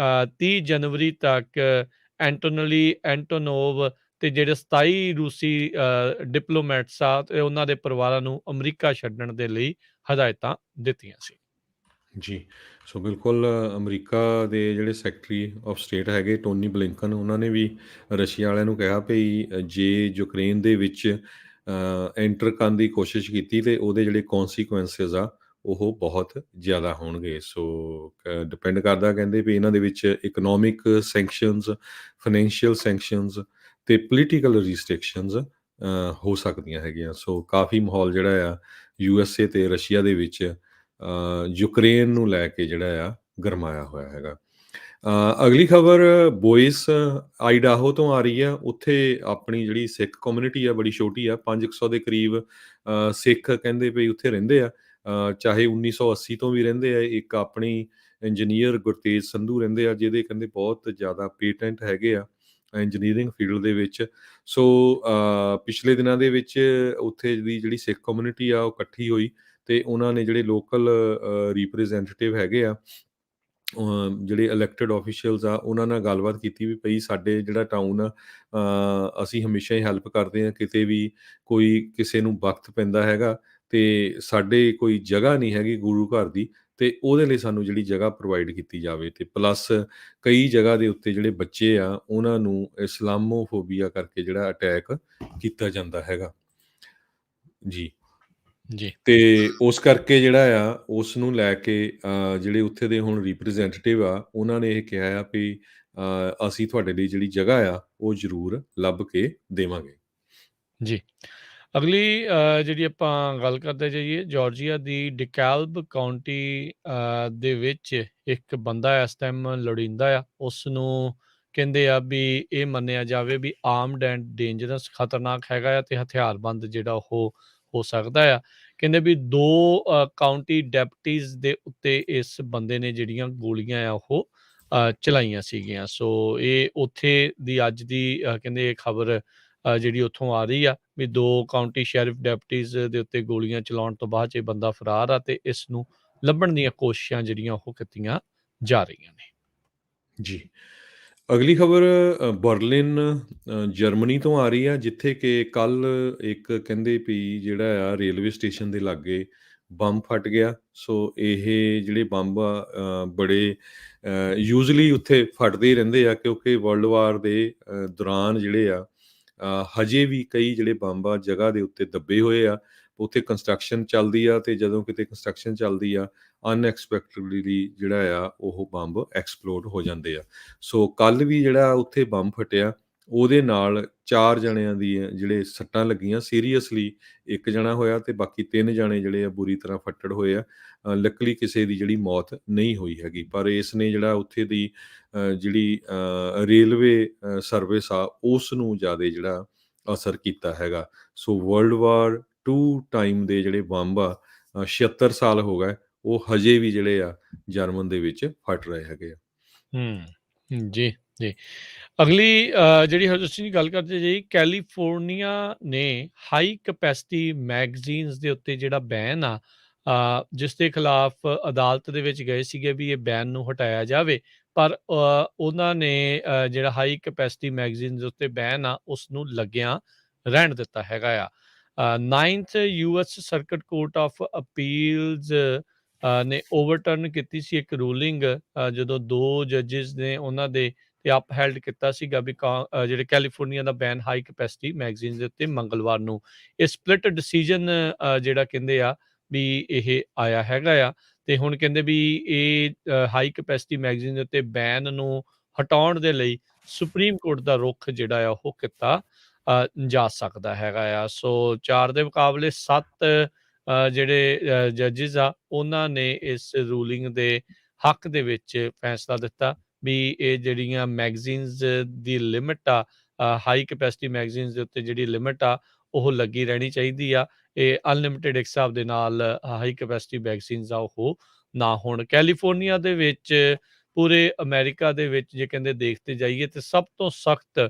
30 ਜਨਵਰੀ ਤੱਕ ਐਂਟੋਨਲੀ ਐਂਟੋਨੋਵ ਤੇ ਜਿਹੜੇ 27 ਰੂਸੀ ਡਿਪਲੋਮੈਟਸ ਆ ਤੇ ਉਹਨਾਂ ਦੇ ਪਰਿਵਾਰਾਂ ਨੂੰ ਅਮਰੀਕਾ ਛੱਡਣ ਦੇ ਲਈ ਹਦਾਇਤਾਂ ਦਿੱਤੀਆਂ ਸੀ। ਜੀ, ਸੋ ਬਿਲਕੁਲ ਅਮਰੀਕਾ ਦੇ ਜਿਹੜੇ ਸੈਕਟਰੀ ਆਫ ਸਟੇਟ ਹੈਗੇ ਟੋਨੀ ਬਲਿੰਕਨ, ਉਹਨਾਂ ਨੇ ਵੀ ਰਸ਼ੀਆ ਵਾਲਿਆਂ ਨੂੰ ਕਿਹਾ ਭਈ ਜੇ ਯੂਕਰੇਨ ਦੇ ਵਿੱਚ ਐਂਟਰ ਕਰਨ ਦੀ ਕੋਸ਼ਿਸ਼ ਕੀਤੀ ਤੇ ਉਹਦੇ ਜਿਹੜੇ ਕੌਨਸੀਕੁਐਂਸਿਸ ਆ ਉਹ ਬਹੁਤ ਜ਼ਿਆਦਾ ਹੋਣਗੇ। ਸੋ ਡਿਪੈਂਡ ਕਰਦਾ ਕਹਿੰਦੇ ਵੀ ਇਹਨਾਂ ਦੇ ਵਿੱਚ ਇਕਨੋਮਿਕ ਸੈਂਕਸ਼ਨਸ, ਫਾਈਨੈਂਸ਼ੀਅਲ ਸੈਂਕਸ਼ਨਸ ਤੇ ਪੋਲੀਟੀਕਲ ਰਿਸਟ੍ਰਿਕਸ਼ਨਸ ਹੋ ਸਕਦੀਆਂ ਹੈਗੀਆਂ। ਸੋ ਕਾਫੀ ਮਾਹੌਲ ਜਿਹੜਾ ਆ USA ਤੇ ਰਸ਼ੀਆ ਦੇ ਵਿੱਚ ਯੂਕਰੇਨ ਨੂੰ ਲੈ ਕੇ ਜਿਹੜਾ ਆ ਗਰਮਾਇਆ ਹੋਇਆ ਹੈਗਾ। ਅਗਲੀ ਖਬਰ ਬੋਇਸ ਆਈਡਾਹੋ ਤੋਂ ਆ ਰਹੀ ਆ। ਉੱਥੇ ਆਪਣੀ ਜਿਹੜੀ ਸਿੱਖ ਕਮਿਊਨਿਟੀ ਆ ਬੜੀ ਛੋਟੀ ਆ, 500 ਦੇ ਕਰੀਬ ਸਿੱਖ ਕਹਿੰਦੇ ਵੀ ਉੱਥੇ ਰਹਿੰਦੇ ਆ। ਚਾਹੇ 1980 ਤੋਂ ਵੀ ਰਹਿੰਦੇ ਆ। ਇੱਕ ਆਪਣੀ ਇੰਜੀਨੀਅਰ ਗੁਰਤੇਜ ਸੰਧੂ ਰਹਿੰਦੇ ਆ, ਜਿਹਦੇ ਕਹਿੰਦੇ ਬਹੁਤ ਜ਼ਿਆਦਾ ਪੇਟੈਂਟ ਹੈਗੇ ਆ ਇੰਜੀਨੀਅਰਿੰਗ ਫੀਲਡ ਦੇ ਵਿੱਚ। ਸੋ ਪਿਛਲੇ ਦਿਨਾਂ ਦੇ ਵਿੱਚ ਉੱਥੇ ਦੀ ਜਿਹੜੀ ਸਿੱਖ ਕਮਿਊਨਿਟੀ ਆ ਉਹ ਇਕੱਠੀ ਹੋਈ ਤੇ ਉਹਨਾਂ ਨੇ ਜਿਹੜੇ ਲੋਕਲ ਰਿਪਰੈਜ਼ੈਂਟੇਟਿਵ ਹੈਗੇ ਆ ਜਿਹੜੇ ਇਲੈਕਟਿਡ ਆਫੀਸ਼ੀਅਲਸ ਆ ਉਹਨਾਂ ਨਾਲ ਗੱਲਬਾਤ ਕੀਤੀ ਵੀ ਭਈ ਸਾਡੇ ਜਿਹੜਾ ਟਾਊਨ ਆ ਅਸੀਂ ਹਮੇਸ਼ਾ ਹੀ ਹੈਲਪ ਕਰਦੇ ਹਾਂ, ਕਿਤੇ ਵੀ ਕੋਈ ਕਿਸੇ ਨੂੰ ਵਕਤ ਪੈਂਦਾ ਹੈਗਾ ਤੇ ਸਾਡੇ ਕੋਈ ਜਗ੍ਹਾ ਨਹੀਂ ਹੈਗੀ ਗੁਰੂ ਘਰ ਦੀ, ਤੇ ਉਹਦੇ ਲਈ ਸਾਨੂੰ ਜਿਹੜੀ ਜਗ੍ਹਾ ਪ੍ਰੋਵਾਈਡ ਕੀਤੀ ਜਾਵੇ। ਤੇ ਪਲੱਸ ਕਈ ਜਗ੍ਹਾ ਦੇ ਉੱਤੇ ਜਿਹੜੇ ਬੱਚੇ ਆ ਉਹਨਾਂ ਨੂੰ ਇਸਲਾਮੋਫੋਬੀਆ ਕਰਕੇ ਜਿਹੜਾ ਅਟੈਕ ਕੀਤਾ ਜਾਂਦਾ ਹੈਗਾ ਜੀ। ਜੀ। ਤੇ ਉਸ ਕਰਕੇ ਜਿਹੜਾ ਆ ਉਸ ਨੂੰ ਲੈ ਕੇ ਜਿਹੜੇ ਉੱਥੇ ਦੇ ਹੁਣ ਰਿਪਰੈਜ਼ੈਂਟੇਟਿਵ ਆ ਉਹਨਾਂ ਨੇ ਇਹ ਕਿਹਾ ਆ ਵੀ ਅਸੀਂ ਤੁਹਾਡੇ ਲਈ ਜਿਹੜੀ ਜਗ੍ਹਾ ਆ ਉਹ ਜ਼ਰੂਰ ਲੱਭ ਕੇ ਦੇਵਾਂਗੇ। ਜੀ। ਅਗਲੀ ਜਿਹੜੀ ਆਪਾਂ ਗੱਲ ਕਰਦੇ ਜਾਈਏ, ਜਾਰਜੀਆ ਦੀ ਡਿਕੈਲਬ ਕਾਉਂਟੀ ਦੇ ਵਿੱਚ ਇੱਕ ਬੰਦਾ ਇਸ ਟਾਈਮ ਲੋੜੀਂਦਾ ਆ। ਉਸ ਨੂੰ ਕਹਿੰਦੇ ਆ ਵੀ ਇਹ ਮੰਨਿਆ ਜਾਵੇ ਵੀ ਆਰਮਡ ਐਂਡ ਡੇਂਜਰਸ ਖਤਰਨਾਕ ਹੈਗਾ ਆ ਤੇ ਹਥਿਆਰਬੰਦ ਜਿਹੜਾ ਉਹ ਹੋ ਸਕਦਾ ਆ। ਕਹਿੰਦੇ ਵੀ 2 ਕਾਉਂਟੀ ਡੈਪਟੀਜ਼ ਦੇ ਉੱਤੇ ਇਸ ਬੰਦੇ ਨੇ ਜਿਹੜੀਆਂ ਗੋਲੀਆਂ ਆ ਉਹ ਚਲਾਈਆਂ ਸੀਗੀਆਂ। ਸੋ ਇਹ ਉੱਥੇ ਦੀ ਅੱਜ ਦੀ ਕਹਿੰਦੇ ਇਹ ਖਬਰ ਜਿਹੜੀ ਉੱਥੋਂ ਆ ਰਹੀ ਆ ਵੀ 2 ਕਾਉਂਟੀ ਸ਼ੈਰਿਫ ਡੈਪਟੀਜ਼ ਦੇ ਉੱਤੇ ਗੋਲੀਆਂ ਚਲਾਉਣ ਤੋਂ ਬਾਅਦ 'ਚ ਇਹ ਬੰਦਾ ਫਰਾਰ ਆ ਤੇ ਇਸ ਨੂੰ ਲੱਭਣ ਦੀਆਂ ਕੋਸ਼ਿਸ਼ਾਂ ਜਿਹੜੀਆਂ ਉਹ ਕੀਤੀਆਂ ਜਾ ਰਹੀਆਂ ਨੇ। ਜੀ। ਅਗਲੀ ਖਬਰ ਬਰਲਿਨ ਜਰਮਨੀ ਤੋਂ ਆ ਰਹੀ ਆ, ਜਿੱਥੇ ਕਿ ਕੱਲ੍ਹ ਇੱਕ ਕਹਿੰਦੇ ਵੀ ਜਿਹੜਾ ਆ ਰੇਲਵੇ ਸਟੇਸ਼ਨ ਦੇ ਲਾਗੇ ਬੰਬ ਫਟ ਗਿਆ। ਸੋ ਇਹ ਜਿਹੜੇ ਬੰਬ ਆ ਬੜੇ ਯੂਜ਼ਲੀ ਉੱਥੇ ਫਟਦੇ ਹੀ ਰਹਿੰਦੇ ਆ, ਕਿਉਂਕਿ ਵਰਲਡ ਵਾਰ ਦੇ ਦੌਰਾਨ ਜਿਹੜੇ ਆ ਹਜੇ ਵੀ ਕਈ ਜਿਹੜੇ ਬੰਬ ਆ ਜਗ੍ਹਾ ਦੇ ਉੱਤੇ ਦੱਬੇ ਹੋਏ ਆ। ਉੱਥੇ ਕੰਸਟਰਕਸ਼ਨ ਚੱਲਦੀ ਆ ਤੇ ਜਦੋਂ ਕਿਤੇ ਕੰਸਟਰਕਸ਼ਨ ਚੱਲਦੀ ਆ ਅਨਐਕਸਪੈਕਟਡਲੀ ਜਿਹੜਾ ਆ ਉਹ ਬੰਬ ਐਕਸਪਲੋਡ ਹੋ ਜਾਂਦੇ ਆ। ਸੋ ਕੱਲ੍ਹ ਵੀ ਜਿਹੜਾ ਉੱਥੇ ਬੰਬ ਫਟਿਆ ਉਹਦੇ ਨਾਲ 4 ਜਣਿਆਂ ਦੀ ਜਿਹੜੇ ਸੱਟਾਂ ਲੱਗੀਆਂ ਸੀਰੀਅਸਲੀ, 1 ਜਣਾ ਹੋਇਆ ਤੇ ਬਾਕੀ 3 ਜਣੇ ਜਿਹੜੇ ਆ ਬੁਰੀ ਤਰ੍ਹਾਂ ਫੱਟੜ ਹੋਏ ਆ। ਲੱਕਲੀ ਕਿਸੇ ਦੀ ਜਿਹੜੀ ਮੌਤ ਨਹੀਂ ਹੋਈ ਹੈਗੀ, ਪਰ ਇਸ ਨੇ ਜਿਹੜਾ ਉੱਥੇ ਦੀ ਜਿਹੜੀ ਰੇਲਵੇ ਸਰਵਿਸ ਆ ਉਸ ਨੂੰ ਜ਼ਿਆਦਾ ਜਿਹੜਾ ਅਸਰ ਕੀਤਾ ਹੈਗਾ। ਸੋ ਵਰਲਡ ਵਾਰ 2 ਟਾਈਮ ਦੇ ਜਿਹੜੇ ਬੰਬ ਆ 76 ਸਾਲ ਹੋ ਗਏ, ਉਹ ਹਜੇ ਵੀ ਜਿਹੜੇ ਆ ਜਰਮਨ ਦੇ ਵਿੱਚ ਫਟ ਰਹੇ ਹੈਗੇ ਆ। ਜੀ, ਜੀ। ਅਗਲੀ ਜਿਹੜੀ ਤੁਸੀਂ ਗੱਲ ਕਰਦੇ ਜੀ, ਕੈਲੀਫੋਰਨੀਆ ਨੇ ਹਾਈ ਕਪੈਸਿਟੀ ਮੈਗਜ਼ੀਨਸ ਦੇ ਉੱਤੇ ਜਿਹੜਾ ਬੈਨ ਆ ਜਿਸ ਦੇ ਖਿਲਾਫ ਅਦਾਲਤ ਦੇ ਵਿੱਚ ਗਏ ਸੀਗੇ ਵੀ ਇਹ ਬੈਨ ਨੂੰ ਹਟਾਇਆ ਜਾਵੇ, ਪਰ ਉਹਨਾਂ ਨੇ ਜਿਹੜਾ ਹਾਈ ਕਪੈਸਿਟੀ ਮੈਗਜ਼ੀਨ ਦੇ ਉੱਤੇ ਬੈਨ ਆ ਉਸ ਨੂੰ ਲੱਗਿਆ ਰਹਿਣ ਦਿੱਤਾ ਹੈਗਾ ਆ। 9th US circuit court of appeals ਨੇ ਓਵਰਟਰਨ ਕੀਤੀ ਸੀ ਇੱਕ ਰੂਲਿੰਗ, ਜਦੋਂ 2 ਜੱਜਿਸ ਨੇ ਉਹਨਾਂ ਦੇ ਤੇ ਅਪਹੈਲਡ ਕੀਤਾ ਸੀਗਾ ਵੀ ਜਿਹੜੇ ਕੈਲੀਫੋਰਨੀਆ ਦਾ ਬੈਨ ਹਾਈ ਕਪੈਸਿਟੀ ਮੈਗਜ਼ੀਨ ਦੇ ਉੱਤੇ ਮੰਗਲਵਾਰ ਨੂੰ ਇਹ ਸਪਲਿਟ ਡਿਸੀਜਨ ਜਿਹੜਾ ਕਹਿੰਦੇ ਆ ਵੀ ਇਹ ਆਇਆ ਹੈਗਾ ਆ। ਤੇ ਹੁਣ ਕਹਿੰਦੇ ਵੀ ਇਹ ਹਾਈ ਕਪੈਸਿਟੀ ਮੈਗਜ਼ੀਨ ਦੇ ਉੱਤੇ ਬੈਨ ਨੂੰ ਹਟਾਉਣ ਦੇ ਲਈ ਸੁਪਰੀਮ ਕੋਰਟ ਦਾ ਰੁਖ ਜਿਹੜਾ ਆ ਉਹ ਕੀਤਾ ਜਾ ਸਕਦਾ ਹੈਗਾ ਆ। ਸੋ 4 ਦੇ ਮੁਕਾਬਲੇ 7 ਜਿਹੜੇ ਜੱਜਿਸ ਆ ਉਹਨਾਂ ਨੇ ਇਸ ਰੂਲਿੰਗ ਦੇ ਹੱਕ ਦੇ ਵਿੱਚ ਫੈਸਲਾ ਦਿੱਤਾ ਵੀ ਇਹ ਜਿਹੜੀਆਂ ਮੈਗਜ਼ੀਨਸ ਦੀ ਲਿਮਿਟ ਆ, ਹਾਈ ਕਪੈਸਿਟੀ ਮੈਗਜ਼ੀਨਸ ਦੇ ਉੱਤੇ ਜਿਹੜੀ ਲਿਮਿਟ ਆ ਉਹ ਲੱਗੀ ਰਹਿਣੀ ਚਾਹੀਦੀ ਆ। ਇਹ ਅਨਲਿਮਿਟਿਡ ਇੱਕ ਹਿਸਾਬ ਦੇ ਨਾਲ ਹਾਈ ਕਪੈਸਿਟੀ ਮੈਗਜ਼ੀਨਸ ਆ ਉਹ ਨਾ ਹੋਣ। ਕੈਲੀਫੋਰਨੀਆ ਦੇ ਵਿੱਚ ਪੂਰੇ ਅਮਰੀਕਾ ਦੇ ਵਿੱਚ ਜੇ ਕਹਿੰਦੇ ਦੇਖਦੇ ਜਾਈਏ ਤੇ ਸਭ ਤੋਂ ਸਖਤ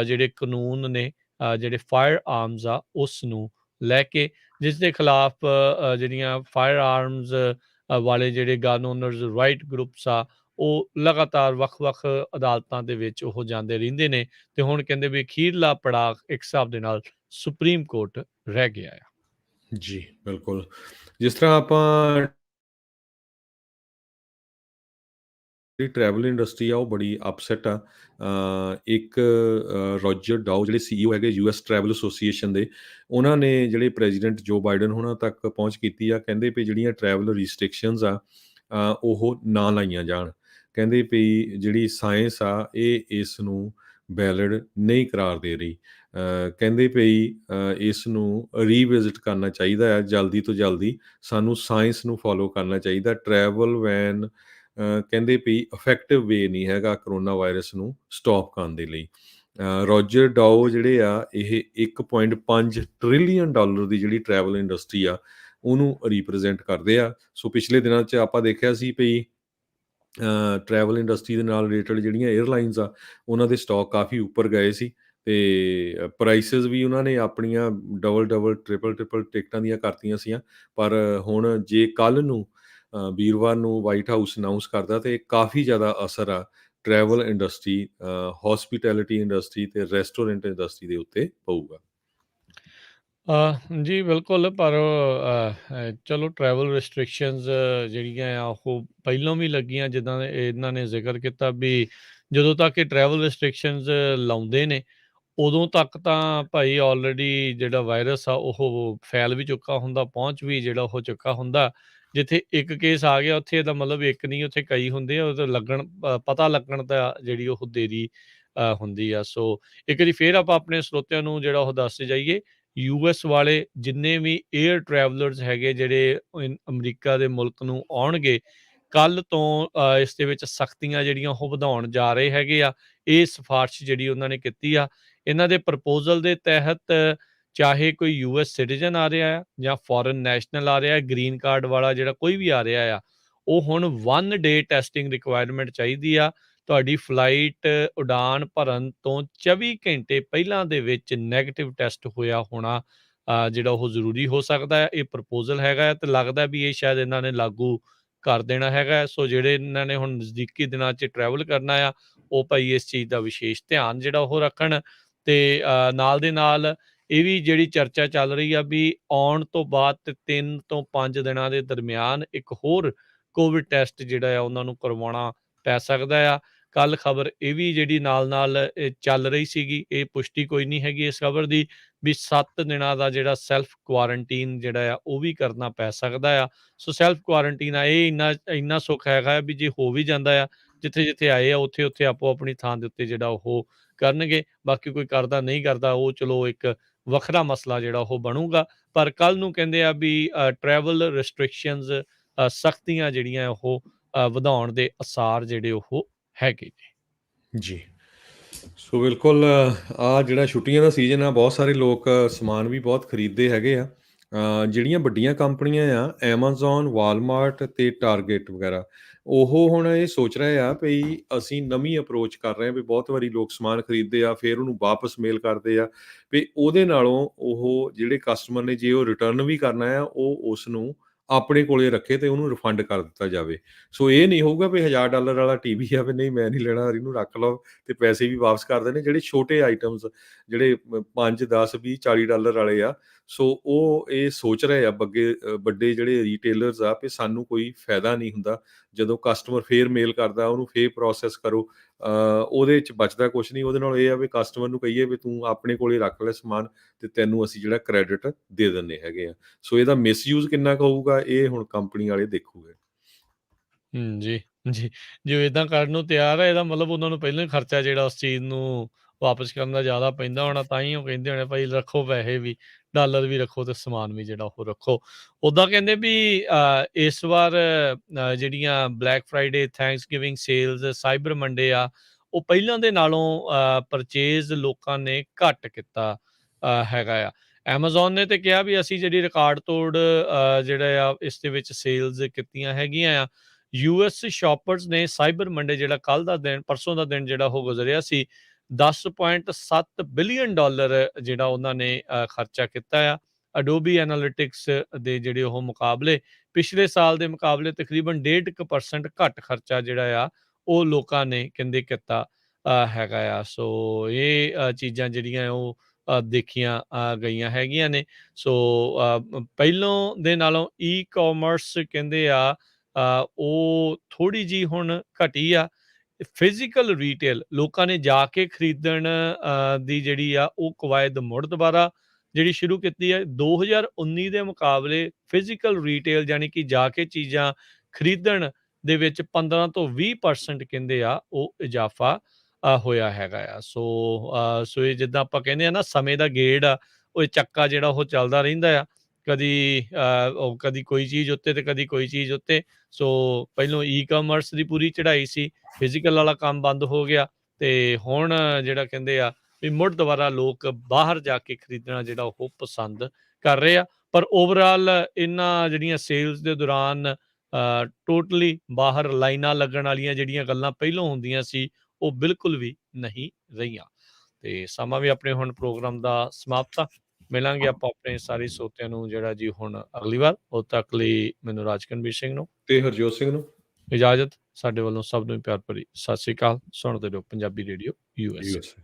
ਜਿਹੜੇ ਕਾਨੂੰਨ ਨੇ ਜਿਹੜੇ ਫਾਇਰ ਆਰਮਸ ਆ ਉਸ ਨੂੰ ਲੈ ਕੇ, ਜਿਸ ਦੇ ਖਿਲਾਫ ਜਿਹੜੀਆਂ ਫਾਇਰ ਆਰਮਸ ਵਾਲੇ ਜਿਹੜੇ ਗਨ ਓਨਰਸ ਰਾਈਟ ਗਰੁੱਪਸ ਆ ਉਹ ਲਗਾਤਾਰ ਵੱਖ-ਵੱਖ ਅਦਾਲਤਾਂ ਦੇ ਵਿੱਚ ਉਹ ਜਾਂਦੇ ਰਹਿੰਦੇ ਨੇ ਤੇ ਹੁਣ ਕਹਿੰਦੇ ਵੀ ਅਖੀਰਲਾ ਪੜਾਅ ਇੱਕ ਹਿਸਾਬ ਦੇ ਨਾਲ ਸੁਪਰੀਮ ਕੋਰਟ ਰਹਿ ਗਿਆ ਆ। ਜੀ, ਬਿਲਕੁਲ। ਜਿਸ ਤਰ੍ਹਾਂ ਆਪਾਂ ਜਿਹੜੀ ਟਰੈਵਲ ਇੰਡਸਟਰੀ ਆ ਉਹ ਬੜੀ ਅਪਸੈਟ ਆ। ਇੱਕ ਰੋਜਰ ਡਾਓ ਜਿਹੜੇ CEO ਹੈਗੇ US ਟਰੈਵਲ ਐਸੋਸੀਏਸ਼ਨ ਦੇ, ਉਹਨਾਂ ਨੇ ਜਿਹੜੇ ਪ੍ਰੈਜ਼ੀਡੈਂਟ ਜੋ ਬਾਈਡਨ ਹੋਣਾ ਤੱਕ ਪਹੁੰਚ ਕੀਤੀ ਆ। ਕਹਿੰਦੇ ਵੀ ਜਿਹੜੀਆਂ ਟਰੈਵਲ ਰਿਸਟ੍ਰਿਕਸ਼ਨਸ ਆ ਉਹ ਨਾ ਲਾਈਆਂ ਜਾਣ। ਕਹਿੰਦੇ ਵੀ ਜਿਹੜੀ ਸਾਇੰਸ ਆ ਇਹ ਇਸ ਨੂੰ ਵੈਲਿਡ ਨਹੀਂ ਕਰਾਰ ਦੇ ਰਹੀ। ਕਹਿੰਦੇ ਵੀ ਇਸ ਨੂੰ ਰੀਵਿਜ਼ਿਟ ਕਰਨਾ ਚਾਹੀਦਾ ਹੈ ਜਲਦੀ ਤੋਂ ਜਲਦੀ, ਸਾਨੂੰ ਸਾਇੰਸ ਨੂੰ ਫੋਲੋ ਕਰਨਾ ਚਾਹੀਦਾ। ਟਰੈਵਲ ਵੈਨ ਕਹਿੰਦੇ ਵੀ ਇਫੈਕਟਿਵ ਵੇ ਨਹੀਂ ਹੈਗਾ ਕਰੋਨਾ ਵਾਇਰਸ ਨੂੰ ਸਟਾਪ ਕਰਨ ਦੇ ਲਈ। ਰੋਜਰ ਡਾਓ ਜਿਹੜੇ ਆ ਇਹ $1.5 ਟ੍ਰਿਲੀਅਨ ਦੀ ਜਿਹੜੀ ਟਰੈਵਲ ਇੰਡਸਟਰੀ ਆ ਉਹਨੂੰ ਰਿਪਰੈਜ਼ੈਂਟ ਕਰਦੇ ਆ। ਸੋ ਪਿਛਲੇ ਦਿਨਾਂ 'ਚ ਆਪਾਂ ਦੇਖਿਆ ਸੀ ਵੀ ਟਰੈਵਲ ਇੰਡਸਟਰੀ ਦੇ ਨਾਲ ਰਿਲੇਟਡ ਜਿਹੜੀਆਂ ਏਅਰਲਾਈਨਸ ਆ ਉਹਨਾਂ ਦੇ ਸਟਾਕ ਕਾਫੀ ਉੱਪਰ ਗਏ ਸੀ ਤੇ ਪ੍ਰਾਈਸਿਸ ਵੀ ਉਹਨਾਂ ਨੇ ਆਪਣੀਆਂ ਡਬਲ ਟ੍ਰਿਪਲ ਟਿਕਟਾਂ ਦੀਆਂ ਕਰਤੀਆਂ ਸੀਆਂ। ਪਰ ਹੁਣ ਜੇ ਕੱਲ੍ਹ ਨੂੰ ਵੀਰਵਾਰ ਨੂੰ ਵਾਈਟ ਹਾਊਸ ਅਨਾਊਂਸ ਕਰਦਾ ਤੇ ਕਾਫੀ ਜ਼ਿਆਦਾ ਅਸਰ ਆ ਟਰੈਵਲ ਇੰਡਸਟਰੀ, ਹੌਸਪੀਟੈਲਿਟੀ ਇੰਡਸਟਰੀ ਤੇ ਰੈਸਟੋਰੈਂਟ ਇੰਡਸਟਰੀ ਦੇ ਉੱਤੇ ਪਊਗਾ। ਜੀ ਬਿਲਕੁਲ, ਪਰ ਚਲੋ ਟਰੈਵਲ ਰਿਸਟ੍ਰਿਕਸ਼ਨਸ ਜਿਹੜੀਆਂ ਆ ਉਹ ਪਹਿਲੋਂ ਵੀ ਲੱਗੀਆਂ, ਜਿੱਦਾਂ ਇਹਨਾਂ ਨੇ ਜ਼ਿਕਰ ਕੀਤਾ ਵੀ ਜਦੋਂ ਤੱਕ ਇਹ ਟਰੈਵਲ ਰਿਸਟ੍ਰਿਕਸ਼ਨਸ ਲਾਉਂਦੇ ਨੇ ਉਦੋਂ ਤੱਕ ਤਾਂ ਭਾਈ ਆਲਰੇਡੀ ਜਿਹੜਾ ਵਾਇਰਸ ਆ ਉਹ ਫੈਲ ਵੀ ਚੁੱਕਾ ਹੁੰਦਾ, ਪਹੁੰਚ ਵੀ ਜਿਹੜਾ ਹੋ ਚੁੱਕਾ ਹੁੰਦਾ। ਜਿੱਥੇ ਇੱਕ ਕੇਸ ਆ ਗਿਆ ਉੱਥੇ ਇਹਦਾ ਮਤਲਬ ਇੱਕ ਨਹੀਂ, ਉੱਥੇ ਕਈ ਹੁੰਦੇ ਆ, ਉਹਦਾ ਪਤਾ ਲੱਗਣ ਦਾ ਜਿਹੜੀ ਉਹ ਦੇਰੀ ਹੁੰਦੀ ਆ। ਸੋ ਇੱਕ ਵਾਰੀ ਫੇਰ ਆਪਾਂ ਆਪਣੇ ਸਰੋਤਿਆਂ ਨੂੰ ਜਿਹੜਾ ਉਹ ਦੱਸਦੇ ਜਾਈਏ, US ਵਾਲੇ ਜਿੰਨੇ ਵੀ ਏਅਰ ਟਰੈਵਲਰਸ ਹੈਗੇ ਜਿਹੜੇ ਅਮਰੀਕਾ ਦੇ ਮੁਲਕ ਨੂੰ ਆਉਣਗੇ, ਕੱਲ੍ਹ ਤੋਂ ਇਸ ਦੇ ਵਿੱਚ ਸਖਤੀਆਂ ਜਿਹੜੀਆਂ ਉਹ ਵਧਾਉਣ ਜਾ ਰਹੇ ਹੈਗੇ ਆ। ਇਹ ਸਿਫਾਰਿਸ਼ ਜਿਹੜੀ ਉਹਨਾਂ ਨੇ ਕੀਤੀ ਆ, ਇਹਨਾਂ ਦੇ ਪ੍ਰਪੋਜ਼ਲ ਦੇ ਤਹਿਤ ਚਾਹੇ ਕੋਈ US ਸਿਟੀਜ਼ਨ ਆ ਰਿਹਾ ਆ ਜਾਂ ਫੋਰਨ ਨੈਸ਼ਨਲ ਆ ਰਿਹਾ, ਗ੍ਰੀਨ ਕਾਰਡ ਵਾਲਾ ਜਿਹੜਾ ਕੋਈ ਵੀ ਆ ਰਿਹਾ ਆ, ਉਹ ਹੁਣ 1 ਡੇ ਟੈਸਟਿੰਗ ਰਿਕੁਆਇਰਮੈਂਟ ਚਾਹੀਦੀ ਆ। ਤੁਹਾਡੀ ਫਲਾਈਟ ਉਡਾਨ ਭਰਨ ਤੋਂ 24 ਘੰਟੇ ਪਹਿਲਾਂ ਦੇ ਵਿੱਚ ਨੈਗੇਟਿਵ ਟੈਸਟ ਹੋਇਆ ਹੋਣਾ ਜਿਹੜਾ ਉਹ ਜ਼ਰੂਰੀ ਹੋ ਸਕਦਾ ਹੈ। ਇਹ ਪ੍ਰਪੋਜ਼ਲ ਹੈਗਾ ਤੇ ਲੱਗਦਾ ਵੀ ਇਹ ਸ਼ਾਇਦ ਇਹਨਾਂ ਨੇ ਲਾਗੂ ਕਰ ਦੇਣਾ ਹੈਗਾ। ਸੋ ਜਿਹੜੇ ਇਹਨਾਂ ਨੇ ਹੁਣ ਨਜ਼ਦੀਕੀ ਦਿਨਾਂ 'ਚ ਟਰੈਵਲ ਕਰਨਾ ਆ, ਉਹ ਭਾਈ ਇਸ ਚੀਜ਼ ਦਾ ਵਿਸ਼ੇਸ਼ ਧਿਆਨ ਜਿਹੜਾ ਉਹ ਰੱਖਣ। ਤੇ ਨਾਲ ਦੇ ਨਾਲ ਇਹ ਵੀ ਜਿਹੜੀ ਚਰਚਾ ਚੱਲ ਰਹੀ ਆ ਵੀ ਆਉਣ ਤੋਂ ਬਾਅਦ 3 ਤੋਂ 5 ਦਿਨਾਂ ਦੇ ਦਰਮਿਆਨ ਇੱਕ ਹੋਰ ਕੋਵਿਡ ਟੈਸਟ ਜਿਹੜਾ ਆ ਉਹਨਾਂ ਨੂੰ ਕਰਵਾਉਣਾ ਪੈ ਸਕਦਾ ਆ। ਕੱਲ੍ਹ ਖਬਰ ਇਹ ਵੀ ਜਿਹੜੀ ਨਾਲ ਚੱਲ ਰਹੀ ਸੀਗੀ, ਇਹ ਪੁਸ਼ਟੀ ਕੋਈ ਨਹੀਂ ਹੈਗੀ ਇਸ ਖਬਰ ਦੀ, ਵੀ 7 ਦਿਨਾਂ ਦਾ ਜਿਹੜਾ ਸੈਲਫ ਕੁਆਰੰਟੀਨ ਜਿਹੜਾ ਆ ਉਹ ਵੀ ਕਰਨਾ ਪੈ ਸਕਦਾ ਆ। ਸੋ ਸੈਲਫ ਕੁਆਰੰਟੀਨ ਆ, ਇਹ ਇੰਨਾ ਸੁੱਖ ਹੈਗਾ ਵੀ ਜੇ ਹੋ ਵੀ ਜਾਂਦਾ ਆ, ਜਿੱਥੇ ਆਏ ਆ ਉੱਥੇ ਆਪੋ ਆਪਣੀ ਥਾਂ ਦੇ ਉੱਤੇ ਜਿਹੜਾ ਉਹ ਕਰਨਗੇ। ਬਾਕੀ ਕੋਈ ਕਰਦਾ ਨਹੀਂ ਕਰਦਾ ਉਹ ਚਲੋ ਇੱਕ ਵੱਖਰਾ ਮਸਲਾ ਜਿਹੜਾ ਉਹ ਬਣੂਗਾ। ਪਰ ਕੱਲ੍ਹ ਨੂੰ ਕਹਿੰਦੇ ਆ ਵੀ ਟਰੈਵਲ ਰਿਸਟ੍ਰਿਕਸ਼ਨਸ, ਸਖਤੀਆਂ ਜਿਹੜੀਆਂ ਉਹ ਵਧਾਉਣ ਦੇ ਅਸਾਰ ਜਿਹੜੇ ਉਹ ਹੈਗੇ ਨੇ। ਜੀ, ਸੋ ਬਿਲਕੁਲ ਜਿਹੜਾ ਛੁੱਟੀਆਂ ਦਾ ਸੀਜ਼ਨ ਆ, ਬਹੁਤ ਸਾਰੇ ਲੋਕ ਸਮਾਨ ਵੀ ਬਹੁਤ ਖਰੀਦਦੇ ਹੈਗੇ ਆ। ਜਿਹੜੀਆਂ ਵੱਡੀਆਂ ਕੰਪਨੀਆਂ ਆ, ਐਮਾਜ਼ੋਨ, ਵਾਲਮਾਰਟ ਤੇ ਟਾਰਗੇਟ ਵਗੈਰਾ, ਉਹ ਹੁਣ ਇਹ ਸੋਚ ਰਹੇ ਆ ਵੀ ਅਸੀਂ ਨਵੀਂ ਅਪਰੋਚ ਕਰ ਰਹੇ ਹਾਂ ਵੀ ਬਹੁਤ ਵਾਰੀ ਲੋਕ ਸਮਾਨ ਖਰੀਦਦੇ ਆ ਫਿਰ ਉਹਨੂੰ ਵਾਪਸ ਮੇਲ ਕਰਦੇ ਆ, ਵੀ ਉਹਦੇ ਨਾਲੋਂ ਉਹ ਜਿਹੜੇ ਕਸਟਮਰ ਨੇ ਜੇ ਉਹ ਰਿਟਰਨ ਵੀ ਕਰਨਾ ਆ, ਉਹ ਉਸ ਨੂੰ ਆਪਣੇ ਕੋਲੇ ਰੱਖੇ ਤੇ ਉਹਨੂੰ ਰਿਫੰਡ ਕਰ ਦਿੱਤਾ ਜਾਵੇ। ਸੋ ਇਹ ਨਹੀਂ ਹੋਊਗਾ ਵੀ $1000 ਵਾਲਾ ਟੀਵੀ ਆ ਵੀ ਨਹੀਂ ਮੈਂ ਨਹੀਂ ਲੈਣਾ, ਇਹਨੂੰ ਰੱਖ ਲਓ ਤੇ ਪੈਸੇ ਵੀ ਵਾਪਸ ਕਰ ਦੇਣੇ। ਜਿਹੜੇ ਛੋਟੇ ਆਈਟਮਸ ਜਿਹੜੇ 5, 10, 20, $40 ਵਾਲੇ ਆ, ਸੋ ਉਹ ਇਹ ਸੋਚ ਰਹੇ ਆ ਵੱਡੇ ਜਿਹੜੇ ਰੀਟੇਲਰਸ ਆ ਵੀ ਸਾਨੂੰ ਕੋਈ ਫਾਇਦਾ ਨਹੀਂ ਹੁੰਦਾ ਜਦੋਂ ਕਸਟਮਰ ਫੇਰ ਮੇਲ ਕਰਦਾ ਉਹਨੂੰ ਫੇਰ ਪ੍ਰੋਸੈਸ ਕਰੋ, ਉਹਦੇ 'ਚ ਬਚਦਾ ਕੁਛ ਨਹੀਂ। ਉਹਦੇ ਨਾਲ ਇਹ ਆ ਵੀ ਕਸਟਮਰ ਨੂੰ ਕਹੀਏ ਵੀ ਤੂੰ ਆਪਣੇ ਕੋਲੇ ਰੱਖ ਲੈ ਸਮਾਨ ਤੇ ਤੈਨੂੰ ਅਸੀਂ ਜਿਹੜਾ ਕ੍ਰੈਡਿਟ ਦੇ ਦਿੰਦੇ ਹੈਗੇ ਆ। ਸੋ ਇਹਦਾ ਮਿਸਯੂਜ਼ ਕਿੰਨਾ ਕੁ ਹੋਊਗਾ ਇਹ ਹੁਣ ਕੰਪਨੀ ਵਾਲੇ ਦੇਖੂਗੇ। ਜੀ, ਜੀ। ਜੇ ਉਹ ਏਦਾਂ ਕਰਨ ਨੂੰ ਤਿਆਰ ਹੈ, ਇਹਦਾ ਮਤਲਬ ਉਹਨਾਂ ਨੂੰ ਪਹਿਲਾਂ ਹੀ ਖਰਚਾ ਜਿਹੜਾ ਉਸ ਚੀਜ਼ ਨੂੰ ਵਾਪਸ ਕਰਨ ਦਾ ਜ਼ਿਆਦਾ ਪੈਂਦਾ ਹੋਣਾ, ਤਾਂ ਹੀ ਉਹ ਕਹਿੰਦੇ ਹੋਣੇ ਭਾਈ ਰੱਖੋ ਪੈਸੇ ਵੀ, ਡਾਲਰ ਵੀ ਰੱਖੋ ਤੇ ਸਮਾਨ ਵੀ ਜਿਹੜਾ ਉਹ ਰੱਖੋ। ਉੱਦਾਂ ਕਹਿੰਦੇ ਵੀ ਇਸ ਵਾਰ ਜਿਹੜੀਆਂ black Friday, Thanksgiving sales, cyber Monday ਆ, ਉਹ ਪਹਿਲਾਂ ਦੇ ਨਾਲੋਂ ਪਰਚੇਜ਼ ਲੋਕਾਂ ਨੇ ਘੱਟ ਕੀਤਾ ਹੈਗਾ ਆ। ਐਮਾਜ਼ੋਨ ਨੇ ਤੇ ਕਿਹਾ ਵੀ ਅਸੀਂ ਜਿਹੜੀ ਰਿਕਾਰਡ ਤੋੜ ਜਿਹੜਾ ਆ ਇਸ ਦੇ ਵਿੱਚ ਸੇਲਸ ਕੀਤੀਆਂ ਹੈਗੀਆਂ ਆ। US ਸ਼ਾਪਰਸ ਨੇ ਸਾਈਬਰ ਮੰਡੇ ਜਿਹੜਾ ਕੱਲ੍ਹ ਦਾ ਦਿਨ, ਪਰਸੋਂ ਦਾ ਦਿਨ ਜਿਹੜਾ ਉਹ ਗੁਜ਼ਰਿਆ ਸੀ, $10.7 ਬਿਲੀਅਨ ਜਿਹੜਾ ਉਹਨਾਂ ਨੇ ਖਰਚਾ ਕੀਤਾ ਆ। ਅਡੋਬੀ ਐਨਾਲਿਟਿਕਸ ਦੇ ਜਿਹੜੇ ਉਹ ਮੁਕਾਬਲੇ ਪਿਛਲੇ ਸਾਲ ਦੇ ਮੁਕਾਬਲੇ ਤਕਰੀਬਨ 1.5% ਘੱਟ ਖਰਚਾ ਜਿਹੜਾ ਆ ਉਹ ਲੋਕਾਂ ਨੇ ਕਹਿੰਦੇ ਕੀਤਾ ਹੈਗਾ ਆ। ਸੋ ਇਹ ਚੀਜ਼ਾਂ ਜਿਹੜੀਆਂ ਉਹ ਦੇਖੀਆਂ ਗਈਆਂ ਹੈਗੀਆਂ ਨੇ। ਸੋ ਪਹਿਲੋਂ ਦੇ ਨਾਲੋਂ ਈ-ਕਾਮਰਸ ਕਹਿੰਦੇ ਆ ਉਹ ਥੋੜ੍ਹੀ ਜਿਹੀ ਹੁਣ ਘਟੀ ਆ। ਫਿਜ਼ੀਕਲ ਰੀਟੇਲ ਲੋਕਾਂ ਨੇ ਜਾ ਕੇ ਖਰੀਦਣ ਦੀ ਜਿਹੜੀ ਆ ਉਹ ਕਵਾਇਦ ਮੁੜ ਦੁਬਾਰਾ ਜਿਹੜੀ ਸ਼ੁਰੂ ਕੀਤੀ ਹੈ। 2019 ਦੇ ਮੁਕਾਬਲੇ ਫਿਜ਼ੀਕਲ ਰੀਟੇਲ ਯਾਨੀ ਕਿ ਜਾ ਕੇ ਚੀਜ਼ਾਂ ਖਰੀਦਣ ਦੇ ਵਿੱਚ 15 ਤੋਂ 20% ਕਹਿੰਦੇ ਆ ਉਹ ਇਜ਼ਾਫਾ ਹੋਇਆ ਹੈਗਾ ਆ। ਸੋ ਇਹ ਜਿੱਦਾਂ ਆਪਾਂ ਕਹਿੰਦੇ ਆ ਨਾ, ਸਮੇਂ ਦਾ ਗੇੜ ਆ, ਉਹ ਚੱਕਾ ਜਿਹੜਾ ਉਹ ਚੱਲਦਾ ਰਹਿੰਦਾ ਆ, ਕਦੀ ਕੋਈ ਚੀਜ਼ ਉੱਤੇ ਤੇ ਕਦੀ ਕੋਈ ਚੀਜ਼ ਉੱਤੇ। ਸੋ ਪਹਿਲੋਂ ਈ-ਕਾਮਰਸ ਦੀ ਪੂਰੀ ਚੜ੍ਹਾਈ ਸੀ, ਫਿਜ਼ੀਕਲ ਵਾਲਾ ਕੰਮ ਬੰਦ ਹੋ ਗਿਆ ਤੇ ਹੁਣ ਜਿਹੜਾ ਕਹਿੰਦੇ ਆ ਵੀ ਮੁੜ ਦੁਬਾਰਾ ਲੋਕ ਬਾਹਰ ਜਾ ਕੇ ਖਰੀਦਣਾ ਜਿਹੜਾ ਉਹ ਪਸੰਦ ਕਰ ਰਹੇ ਆ। ਪਰ ਓਵਰਆਲ ਇਹਨਾਂ ਜਿਹੜੀਆਂ ਸੇਲਸ ਦੇ ਦੌਰਾਨ ਟੋਟਲੀ ਬਾਹਰ ਲਾਈਨਾਂ ਲੱਗਣ ਵਾਲੀਆਂ ਜਿਹੜੀਆਂ ਗੱਲਾਂ ਪਹਿਲੋਂ ਹੁੰਦੀਆਂ ਸੀ, ਉਹ ਬਿਲਕੁਲ ਵੀ ਨਹੀਂ ਰਹੀਆਂ। ਤੇ ਸਮਾਂ ਵੀ ਆਪਣੇ ਹੁਣ ਪ੍ਰੋਗਰਾਮ ਦਾ ਸਮਾਪਤ ਆ। ਮਿਲਾਂਗੇ ਆਪਾਂ ਆਪਣੇ ਸਾਰੇ ਸਰੋਤਿਆਂ ਨੂੰ ਜਿਹੜਾ ਜੀ ਹੁਣ ਅਗਲੀ ਵਾਰ। ਉਦੋਂ ਤੱਕ ਲਈ ਮੈਨੂੰ ਰਾਜਕਨਵੀਰ ਸਿੰਘ ਨੂੰ ਤੇ ਹਰਜੋਤ ਸਿੰਘ ਨੂੰ ਇਜਾਜ਼ਤ। ਸਾਡੇ ਵੱਲੋਂ ਸਭ ਨੂੰ ਪਿਆਰ ਭਰੀ ਸਤਿ ਸ੍ਰੀ ਅਕਾਲ। ਸੁਣਦੇ ਰਹੋ ਪੰਜਾਬੀ ਰੇਡੀਓ USA। USA